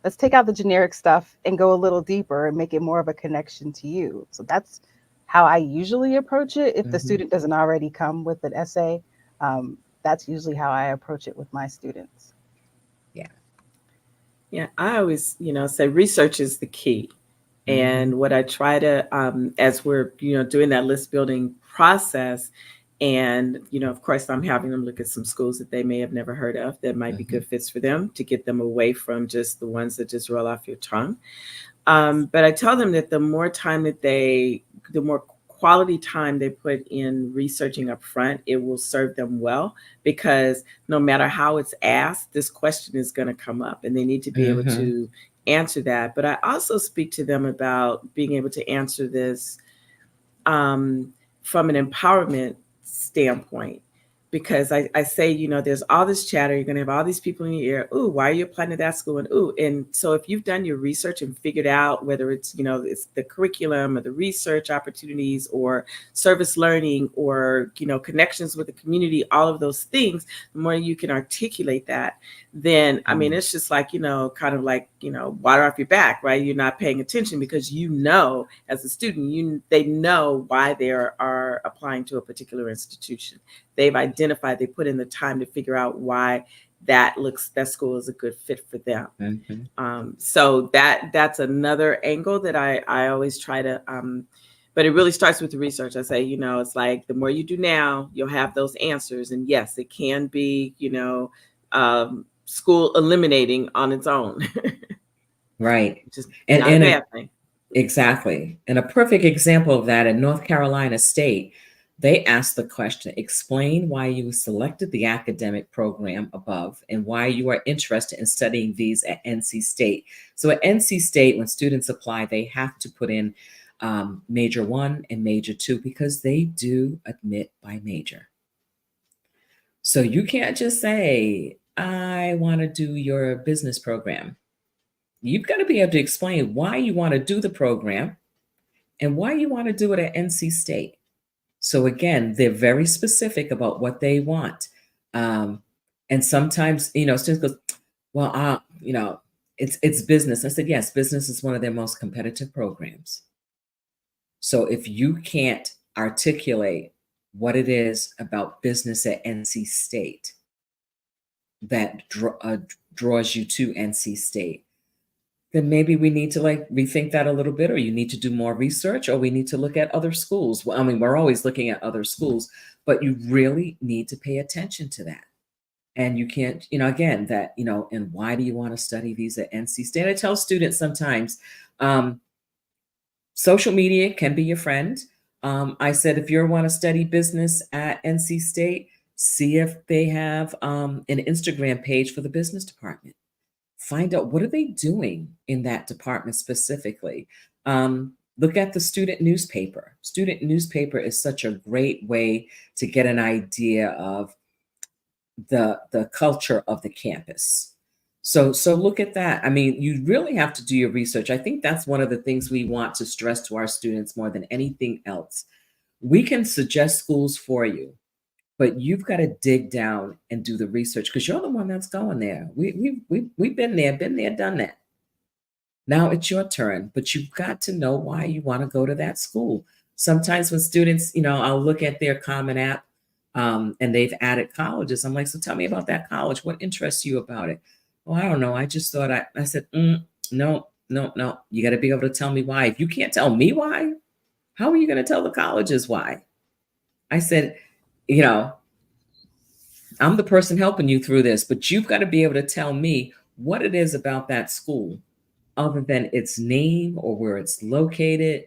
Let's take out the generic stuff and go a little deeper and make it more of a connection to you. So that's how I usually approach it. If the student doesn't already come with an essay, that's usually how I approach it with my students. Yeah, I always, say research is the key. And what I try to, as we're, doing that list building process, and, of course, I'm having them look at some schools that they may have never heard of that might be good fits for them, to get them away from just the ones that just roll off your tongue. But I tell them that the more time that the more quality time they put in researching up front, it will serve them well, because no matter how it's asked, this question is going to come up and they need to be able to answer that. But I also speak to them about being able to answer this from an empowerment standpoint. because I say, you know, there's all this chatter. You're going to have all these people in your ear. Ooh, why are you applying to that school? And ooh, and so if you've done your research and figured out whether it's, you know, it's the curriculum or the research opportunities or service learning or, you know, connections with the community, all of those things, the more you can articulate that, then, I mean, it's just like, you know, kind of like, you know, water off your back, right? You're not paying attention because, you know, as a student, they know why they are applying to a particular institution. They've identified, they put in the time to figure out why that school is a good fit for them. Mm-hmm. So that's another angle that I always try to, but it really starts with the research. I say, you know, it's like the more you do now, you'll have those answers. And yes, it can be, you know, school eliminating on its own. Right. Just And, not a bad thing. exactly. And a perfect example of that in North Carolina State, they asked the question, explain why you selected the academic program above and why you are interested in studying these at NC State. So at NC State, when students apply, they have to put in major 1 and major 2 because they do admit by major. So you can't just say, I want to do your business program. You've got to be able to explain why you want to do the program and why you want to do it at NC State. So again, they're very specific about what they want. And sometimes, you know, students go, well, you know, it's business. I said, yes, business is one of their most competitive programs. So if you can't articulate what it is about business at NC State that draws you to NC State, then maybe we need to like rethink that a little bit, or you need to do more research, or we need to look at other schools. Well, I mean, we're always looking at other schools, but you really need to pay attention to that. And you can't, you know, again, that, you know, and why do you want to study these at NC State? I tell students sometimes, social media can be your friend. I said, if you want to study business at NC State, see if they have an Instagram page for the business department. Find out what are they doing in that department specifically. Look at the student newspaper. Student newspaper is such a great way to get an idea of the culture of the campus. So look at that. I mean, you really have to do your research. I think that's one of the things we want to stress to our students more than anything else. We can suggest schools for you, but you've got to dig down and do the research because you're the one that's going there. We've been there, done that. Now it's your turn, but you've got to know why you want to go to that school. Sometimes when students, you know, I'll look at their Common App and they've added colleges. I'm like, so tell me about that college. What interests you about it? Well, I don't know. I just thought I said, no. You got to be able to tell me why. If you can't tell me why, how are you going to tell the colleges why? I said, you know, I'm the person helping you through this, but you've got to be able to tell me what it is about that school other than its name or where it's located.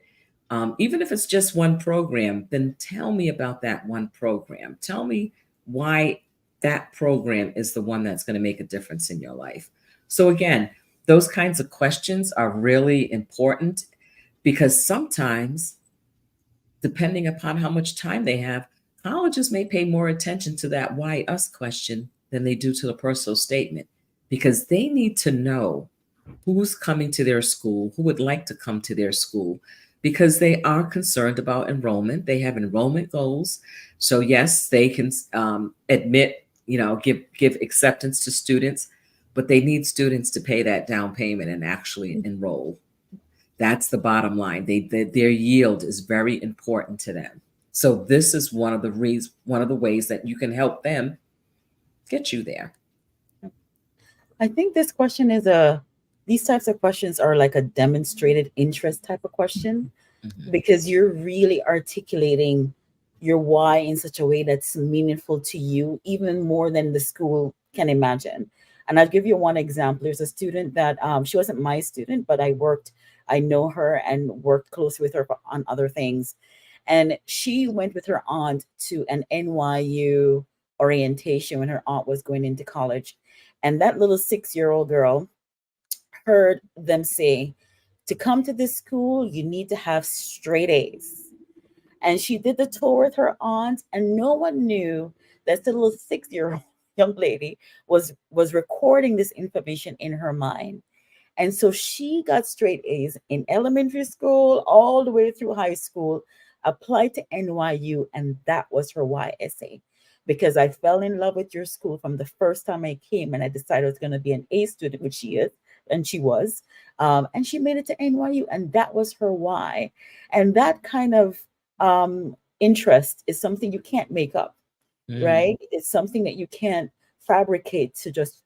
Even if it's just one program, then tell me about that one program. Tell me why that program is the one that's going to make a difference in your life. So again, those kinds of questions are really important because sometimes, depending upon how much time they have, colleges may pay more attention to that why us question than they do to the personal statement because they need to know who's coming to their school, who would like to come to their school, because they are concerned about enrollment. They have enrollment goals. So yes, they can admit, you know, give acceptance to students, but they need students to pay that down payment and actually enroll. That's the bottom line. Their yield is very important to them. So this is one of the ways that you can help them get you there. I think this question is these types of questions are like a demonstrated interest type of question because you're really articulating your why in such a way that's meaningful to you, even more than the school can imagine. And I'll give you one example. There's a student that she wasn't my student, but I know her and worked closely with her on other things. And she went with her aunt to an NYU orientation when her aunt was going into college. And that little 6-year-old girl heard them say, to come to this school, you need to have straight A's. And she did the tour with her aunt, and no one knew That's the little 6-year-old young lady was recording this information in her mind. And so she got straight A's in elementary school all the way through high school, applied to NYU, and that was her why essay. Because I fell in love with your school from the first time I came, and I decided I was going to be an A student, which she is, and she was. And she made it to NYU, and that was her why. And that kind of interest is something you can't make up, right? It's something that you can't fabricate to just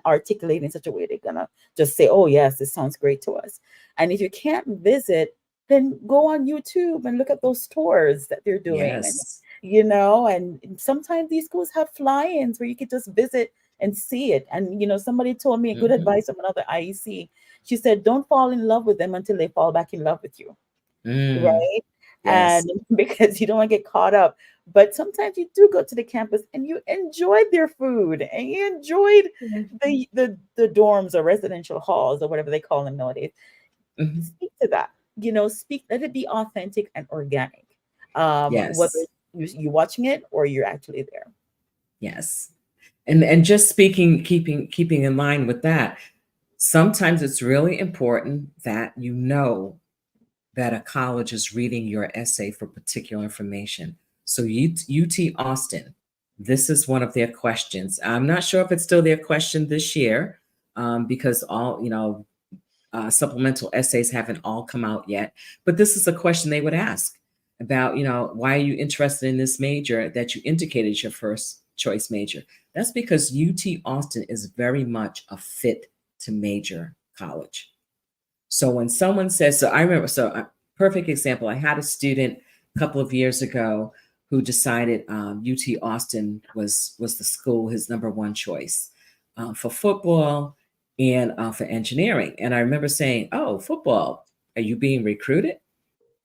articulate in such a way they're gonna just say, oh yes, this sounds great to us. And if you can't visit, then go on YouTube and look at those tours that they're doing. Yes. And and sometimes these schools have fly-ins where you could just visit and see it. And somebody told me good advice from another IEC. She said, don't fall in love with them until they fall back in love with you. Right. Yes. And because you don't want to get caught up. But sometimes you do go to the campus and you enjoyed their food and you enjoyed the dorms or residential halls or whatever they call them nowadays. Speak to that, let it be authentic and organic. Whether you're watching it or you're actually there. Yes. And just keeping in line with that, sometimes it's really important that that a college is reading your essay for particular information. So UT Austin, this is one of their questions. I'm not sure if it's still their question this year, because all, supplemental essays haven't all come out yet. But this is a question they would ask about, why are you interested in this major that you indicated your first choice major? That's because UT Austin is very much a fit to major college. So when someone says, I remember, a perfect example, I had a student a couple of years ago who decided UT Austin was the school, his number one choice for football and for engineering. And I remember saying, oh, football, are you being recruited?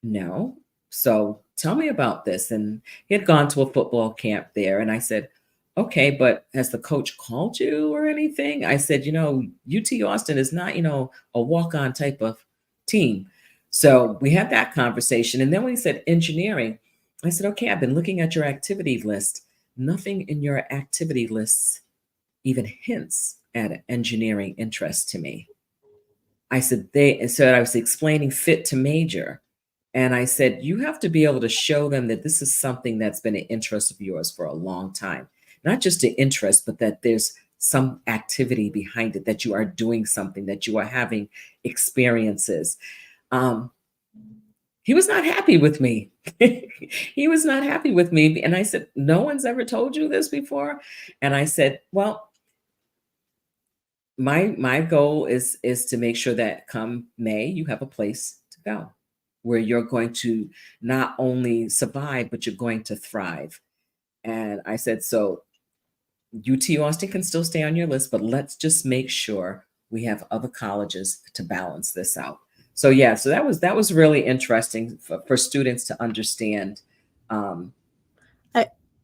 No. So tell me about this. And he had gone to a football camp there. And I said, okay, but has the coach called you or anything? I said, UT Austin is not, a walk-on type of team. So we had that conversation. And then when he said engineering, I said, okay, I've been looking at your activity list. Nothing in your activity lists even hints at an engineering interest to me. I said, I was explaining fit to major. And I said, you have to be able to show them that this is something that's been an interest of yours for a long time. Not just an interest, but that there's some activity behind it, that you are doing something, that you are having experiences. He was not happy with me. He was not happy with me. And I said, no one's ever told you this before? And I said, well, my goal is to make sure that come May, you have a place to go where you're going to not only survive, but you're going to thrive. And I said, so UT Austin can still stay on your list, but let's just make sure we have other colleges to balance this out. So yeah, so that was really interesting for students to understand.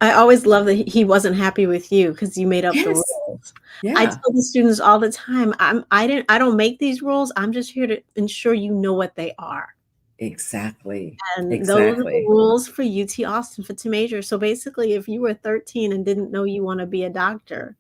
I always love that he wasn't happy with you because you made up the Yes. rules. Yeah. I tell the students all the time, I don't make these rules. I'm just here to ensure you know what they are. Exactly. And those are the Exactly. rules for UT Austin for two majors. So basically, if you were 13 and didn't know you want to be a doctor,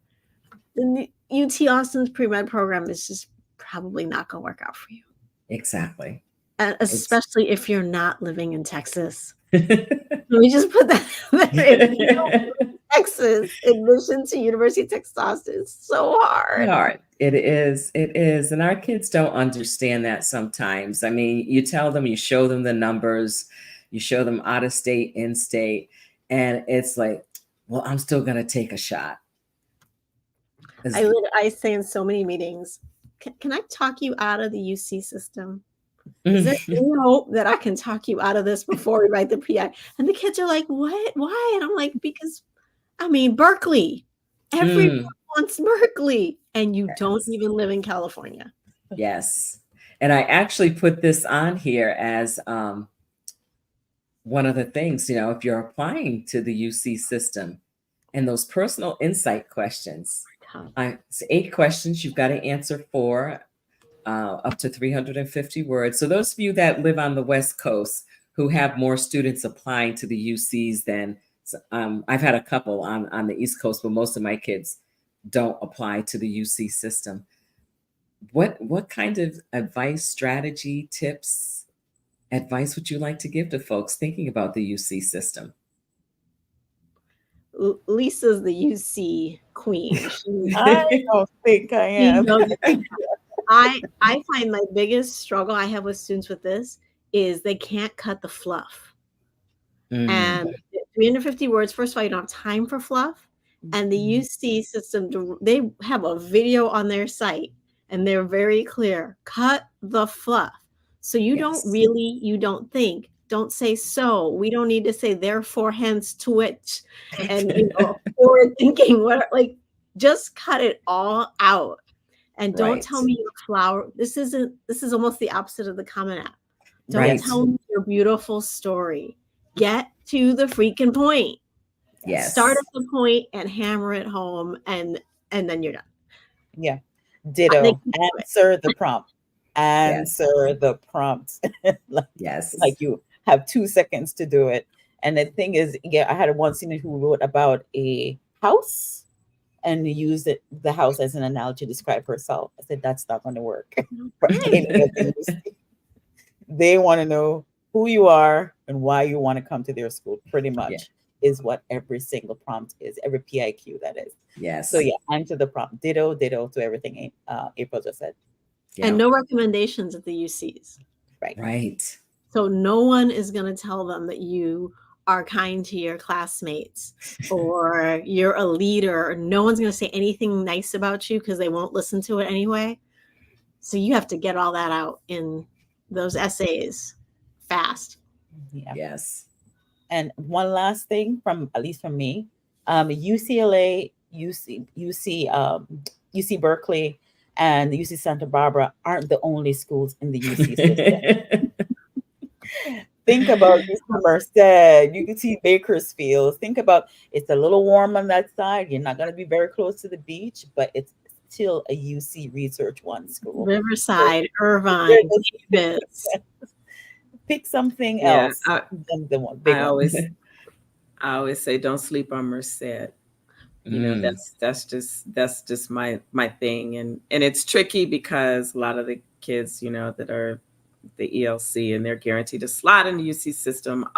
then the UT Austin's pre-med program is just probably not going to work out for you. Exactly. And especially if you're not living in Texas. Let me just put that there. If you don't live in Texas, admission to University of Texas Austin is so hard. Hard. It is. It is. And our kids don't understand that sometimes. I mean, you tell them, you show them the numbers, you show them out of state, in state, and it's like, well, I'm still going to take a shot. I say in so many meetings, can I talk you out of the UC system? Is there any hope that I can talk you out of this before we write the PI? And the kids are like, what? Why? And I'm like, because, Berkeley. Everyone wants Berkeley. And you don't even live in California. Yes. And I actually put this on here as one of the things, if you're applying to the UC system and those personal insight questions, it's 8 questions you've got to answer for. Up to 350 words. So those of you that live on the West Coast who have more students applying to the UCs than So, I've had a couple on the East Coast, but most of my kids don't apply to the UC system. What kind of advice, strategy, tips, advice would you like to give to folks thinking about the UC system? Lisa's the UC queen. I don't think I She am. knows it. I find my biggest struggle I have with students with this is they can't cut the fluff. Mm, And 350 words, first of all, you don't have time for fluff. And the UC system, they have a video on their site and they're very clear. Cut the fluff. So you don't yes. really, you don't think, don't say so. We don't need to say therefore, hence, to which, and forward thinking. What, like, just cut it all out. And don't Right. tell me your flower. This is almost the opposite of the Common App. Don't Right. tell me your beautiful story. Get to the freaking point. Yes. Start at the point and hammer it home, and then you're done. Yeah. They Ditto. can do it. Answer the prompt. Answer the prompt. Yes. Like you have 2 seconds to do it. And the thing is, yeah, I had one student who wrote about a house and used the house as an analogy to describe herself. I said, that's not going to work. For any of these. They want to know who you are and why you want to come to their school, pretty much is what every single prompt is, every PIQ that is. Yes. So yeah, answer the prompt. Ditto to everything April just said. Yeah. And no recommendations at the UCs. Right. Right. So no one is going to tell them that you are kind to your classmates or you're a leader. No one's going to say anything nice about you because they won't listen to it anyway. So you have to get all that out in those essays fast. Yeah. Yes. And one last thing from, at least from me, UCLA, UC Berkeley, and UC Santa Barbara aren't the only schools in the UC system. Think about UC Merced, you can see Bakersfield. Think about, it's a little warm on that side. You're not going to be very close to the beach, but it's still a UC Research One school. Riverside, Irvine, Davis. Pick something Yeah, else than the one big one. I always say don't sleep on Merced. You know, that's just my thing. And it's tricky because a lot of the kids, you know, that are the ELC and they're guaranteed a slot in the UC system,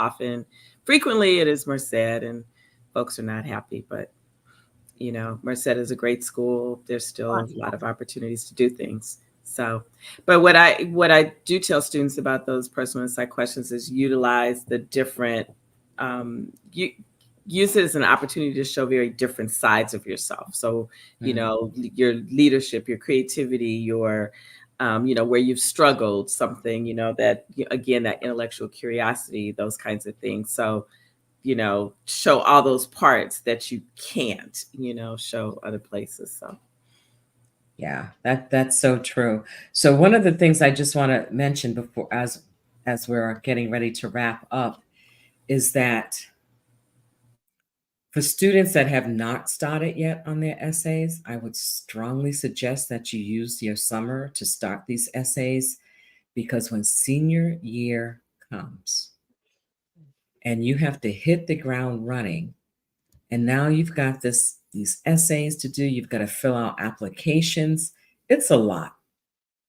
frequently it is Merced, and folks are not happy. But you know, Merced is a great school. There's still a lot of opportunities to do things. So, but what I do tell students about those personal insight questions is utilize the different, use it as an opportunity to show very different sides of yourself. So, you know, your leadership, your creativity, your, you know, where you've struggled, something, you know, that, again, that intellectual curiosity, those kinds of things. So, you know, show all those parts that you can't, you know, show other places. So. Yeah, that's so true. So one of the things I just want to mention before, as we're getting ready to wrap up, is that for students that have not started yet on their essays, I would strongly suggest that you use your summer to start these essays, because when senior year comes and you have to hit the ground running, and now you've got these essays to do, you've got to fill out applications. It's a lot.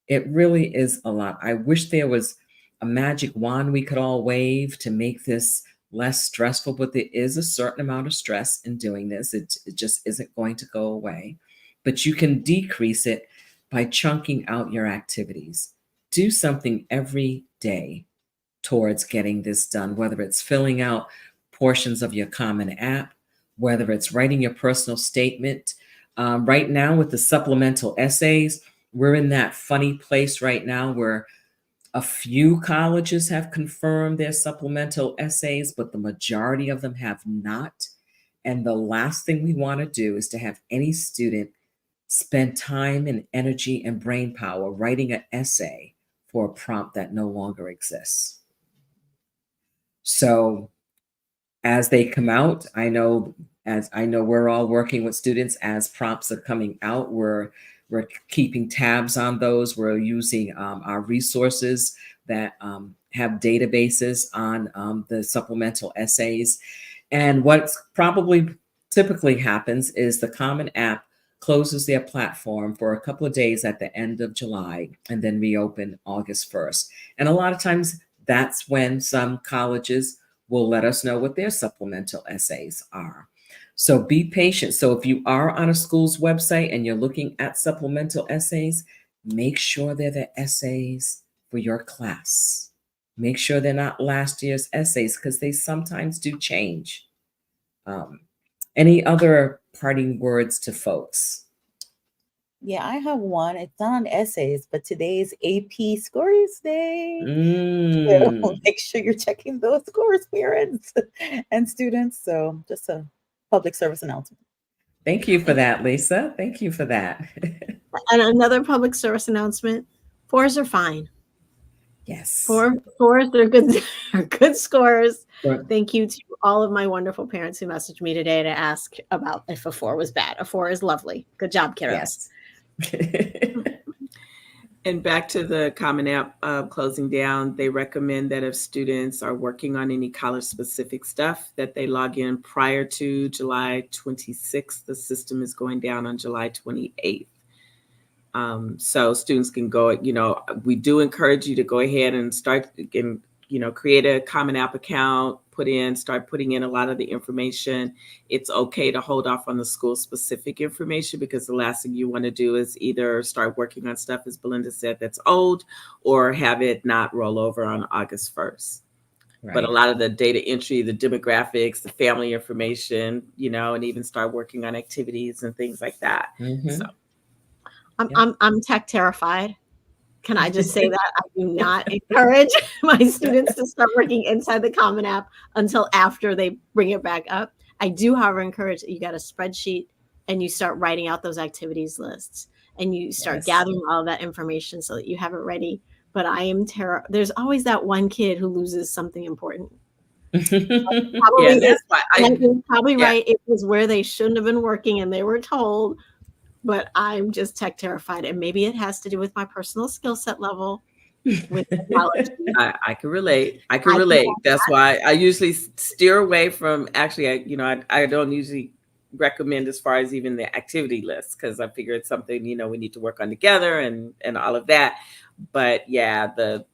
It really is a lot. I wish there was a magic wand we could all wave to make this less stressful, but there is a certain amount of stress in doing this. It just isn't going to go away. But you can decrease it by chunking out your activities. Do something every day towards getting this done, whether it's filling out portions of your Common App, whether it's writing your personal statement. Right now with the supplemental essays, we're in that funny place right now where a few colleges have confirmed their supplemental essays, but the majority of them have not. And the last thing we want to do is to have any student spend time and energy and brain power writing an essay for a prompt that no longer exists. So as they come out, I know we're all working with students as prompts are coming out. We're keeping tabs on those. We're using our resources that have databases on the supplemental essays. And what's probably typically happens is the Common App closes their platform for a couple of days at the end of July and then reopen August 1st. And a lot of times that's when some colleges will let us know what their supplemental essays are. So be patient. So if you are on a school's website and you're looking at supplemental essays, make sure they're the essays for your class. Make sure they're not last year's essays because they sometimes do change. Any other parting words to folks? Yeah, I have one. It's not on essays, but today is AP Scores Day. So Mm. make sure you're checking those scores, parents and students. So just a public service announcement. Thank you for that, Lisa. Thank you for that. And another public service announcement: 4s are fine. Yes. Fours, they're good, are good scores. Sure. Thank you to all of my wonderful parents who messaged me today to ask about if a 4 was bad. A 4 is lovely. Good job, kiddos. Yes. And back to the Common App closing down, they recommend that if students are working on any college-specific stuff, that they log in prior to July 26th. The system is going down on July 28th. So students can go, we do encourage you to go ahead and start and, create a Common App account, start putting in a lot of the information. It's okay to hold off on the school specific information because the last thing you want to do is either start working on stuff, as Belinda said, that's old, or have it not roll over on August 1st. Right. But a lot of the data entry, the demographics, the family information, and even start working on activities and things like that. Mhm. So. I'm tech terrified. Can I just say that I do not encourage my students to start working inside the Common App until after they bring it back up. I do, however, encourage that you got a spreadsheet and you start writing out those activities lists and you start gathering all of that information so that you have it ready. But I am there's always that one kid who loses something important. Probably that's why you're probably right. It was where they shouldn't have been working and they were told. But I'm just tech terrified. And maybe it has to do with my personal skill set level with technology. I can relate. I can relate. That's why I usually steer away from, actually, I don't usually recommend as far as even the activity list, because I figure it's something, we need to work on together and all of that. But yeah, the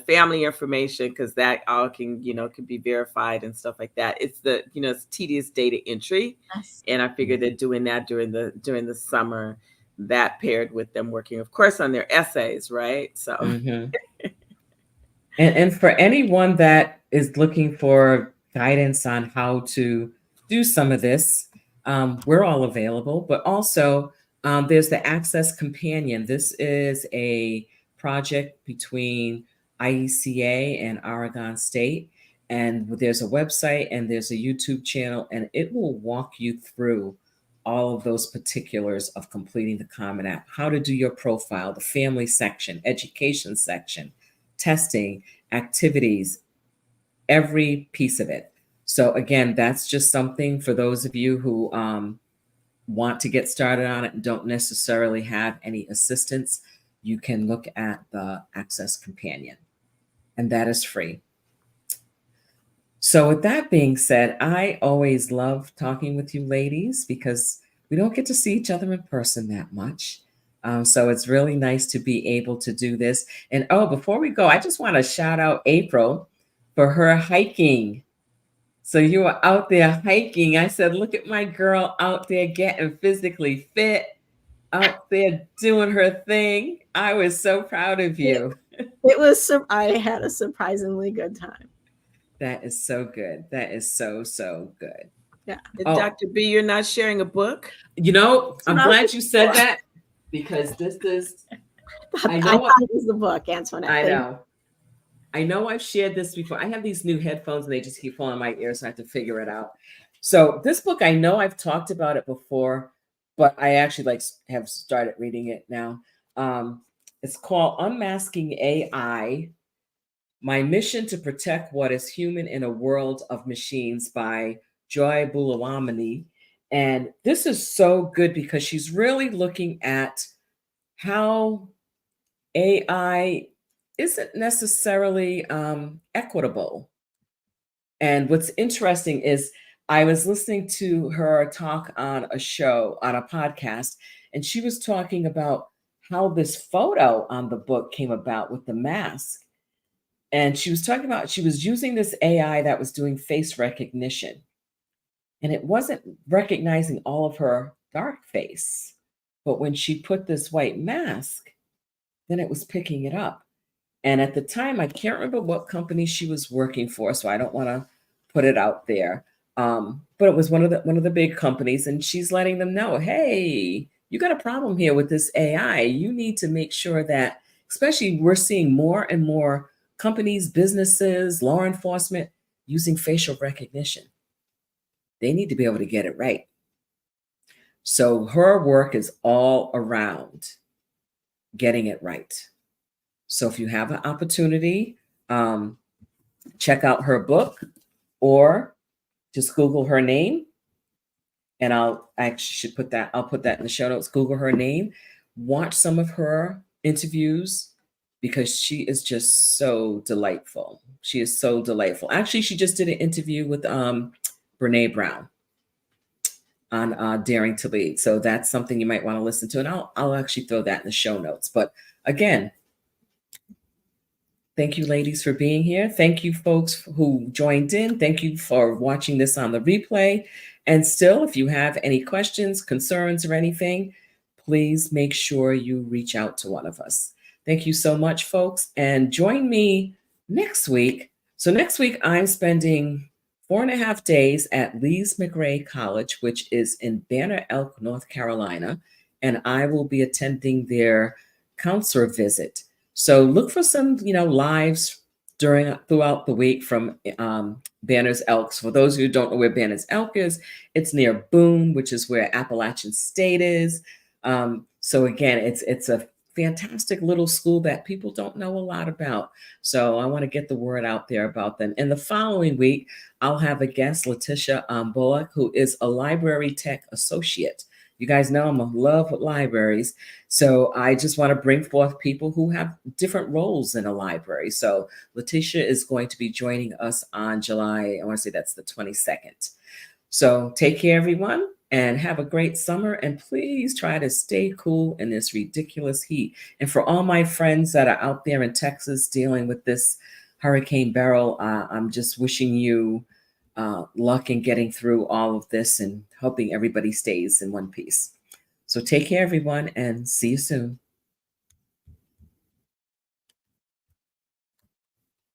family information, because that all can be verified and stuff like that. It's it's tedious data entry. Yes. And I figured that doing that during the summer, that paired with them working, of course, on their essays, right? So Mhm. And for anyone that is looking for guidance on how to do some of this, we're all available. But also, there's the Access Companion. This is a project between IECA and Oregon State. And there's a website and there's a YouTube channel, and it will walk you through all of those particulars of completing the Common App, how to do your profile, the family section, education section, testing, activities, every piece of it. So again, that's just something for those of you who want to get started on it and don't necessarily have any assistance. You can look at the Access Companion, and that is free. So with that being said, I always love talking with you ladies because we don't get to see each other in person that much. So it's really nice to be able to do this. And before we go, I just want to shout out April for her hiking. So you were out there hiking. I said, look at my girl out there getting physically fit, out there doing her thing. I was so proud of you. I had a surprisingly good time. That is so good. That is so, so good. Yeah. Dr. B, you're not sharing a book? I'm glad you said that because this is, I thought it was the book, Antoinette. I know I've shared this before. I have these new headphones and they just keep falling in my ears, so I have to figure it out. So this book, I know I've talked about it before, but I actually have started reading it now. It's called Unmasking AI, My Mission to Protect What is Human in a World of Machines by Joy Buolamwini. And this is so good because she's really looking at how AI isn't necessarily equitable. And what's interesting is I was listening to her talk on a show, on a podcast, and she was talking about how this photo on the book came about with the mask. And she was talking about she was using this AI that was doing face recognition, and it wasn't recognizing all of her dark face. But when she put this white mask, then it was picking it up. And at the time, I can't remember what company she was working for, so I don't want to put it out there. But it was one of the big companies, and she's letting them know, hey, you got a problem here with this AI. You need to make sure that, especially we're seeing more and more companies, businesses, law enforcement using facial recognition. They need to be able to get it right. So her work is all around getting it right. So if you have an opportunity, check out her book or just Google her name. And I'll put that in the show notes. Google her name, watch some of her interviews because she is just so delightful. She is so delightful. Actually, she just did an interview with Brene Brown on Daring to Lead. So that's something you might want to listen to. And I'll actually throw that in the show notes. But again, thank you, ladies, for being here. Thank you, folks who joined in. Thank you for watching this on the replay. And still, if you have any questions, concerns, or anything, please make sure you reach out to one of us. Thank you so much, folks. And join me next week. So next week, I'm spending 4.5 days at Lees McRae College, which is in Banner Elk, North Carolina. And I will be attending their counselor visit. So look for some, lives throughout the week from Banner's Elks. For those who don't know where Banner's Elk is, it's near Boone, which is where Appalachian State is. So again, it's a fantastic little school that people don't know a lot about. So I want to get the word out there about them. And the following week, I'll have a guest, Letitia Bullock, who is a library tech associate. You guys know I'm in love with libraries. So I just want to bring forth people who have different roles in a library. So Letitia is going to be joining us on July, I want to say that's the 22nd. So take care, everyone, and have a great summer. And please try to stay cool in this ridiculous heat. And for all my friends that are out there in Texas dealing with this Hurricane Beryl, I'm just wishing you luck in getting through all of this and hoping everybody stays in one piece. So take care, everyone, and see you soon.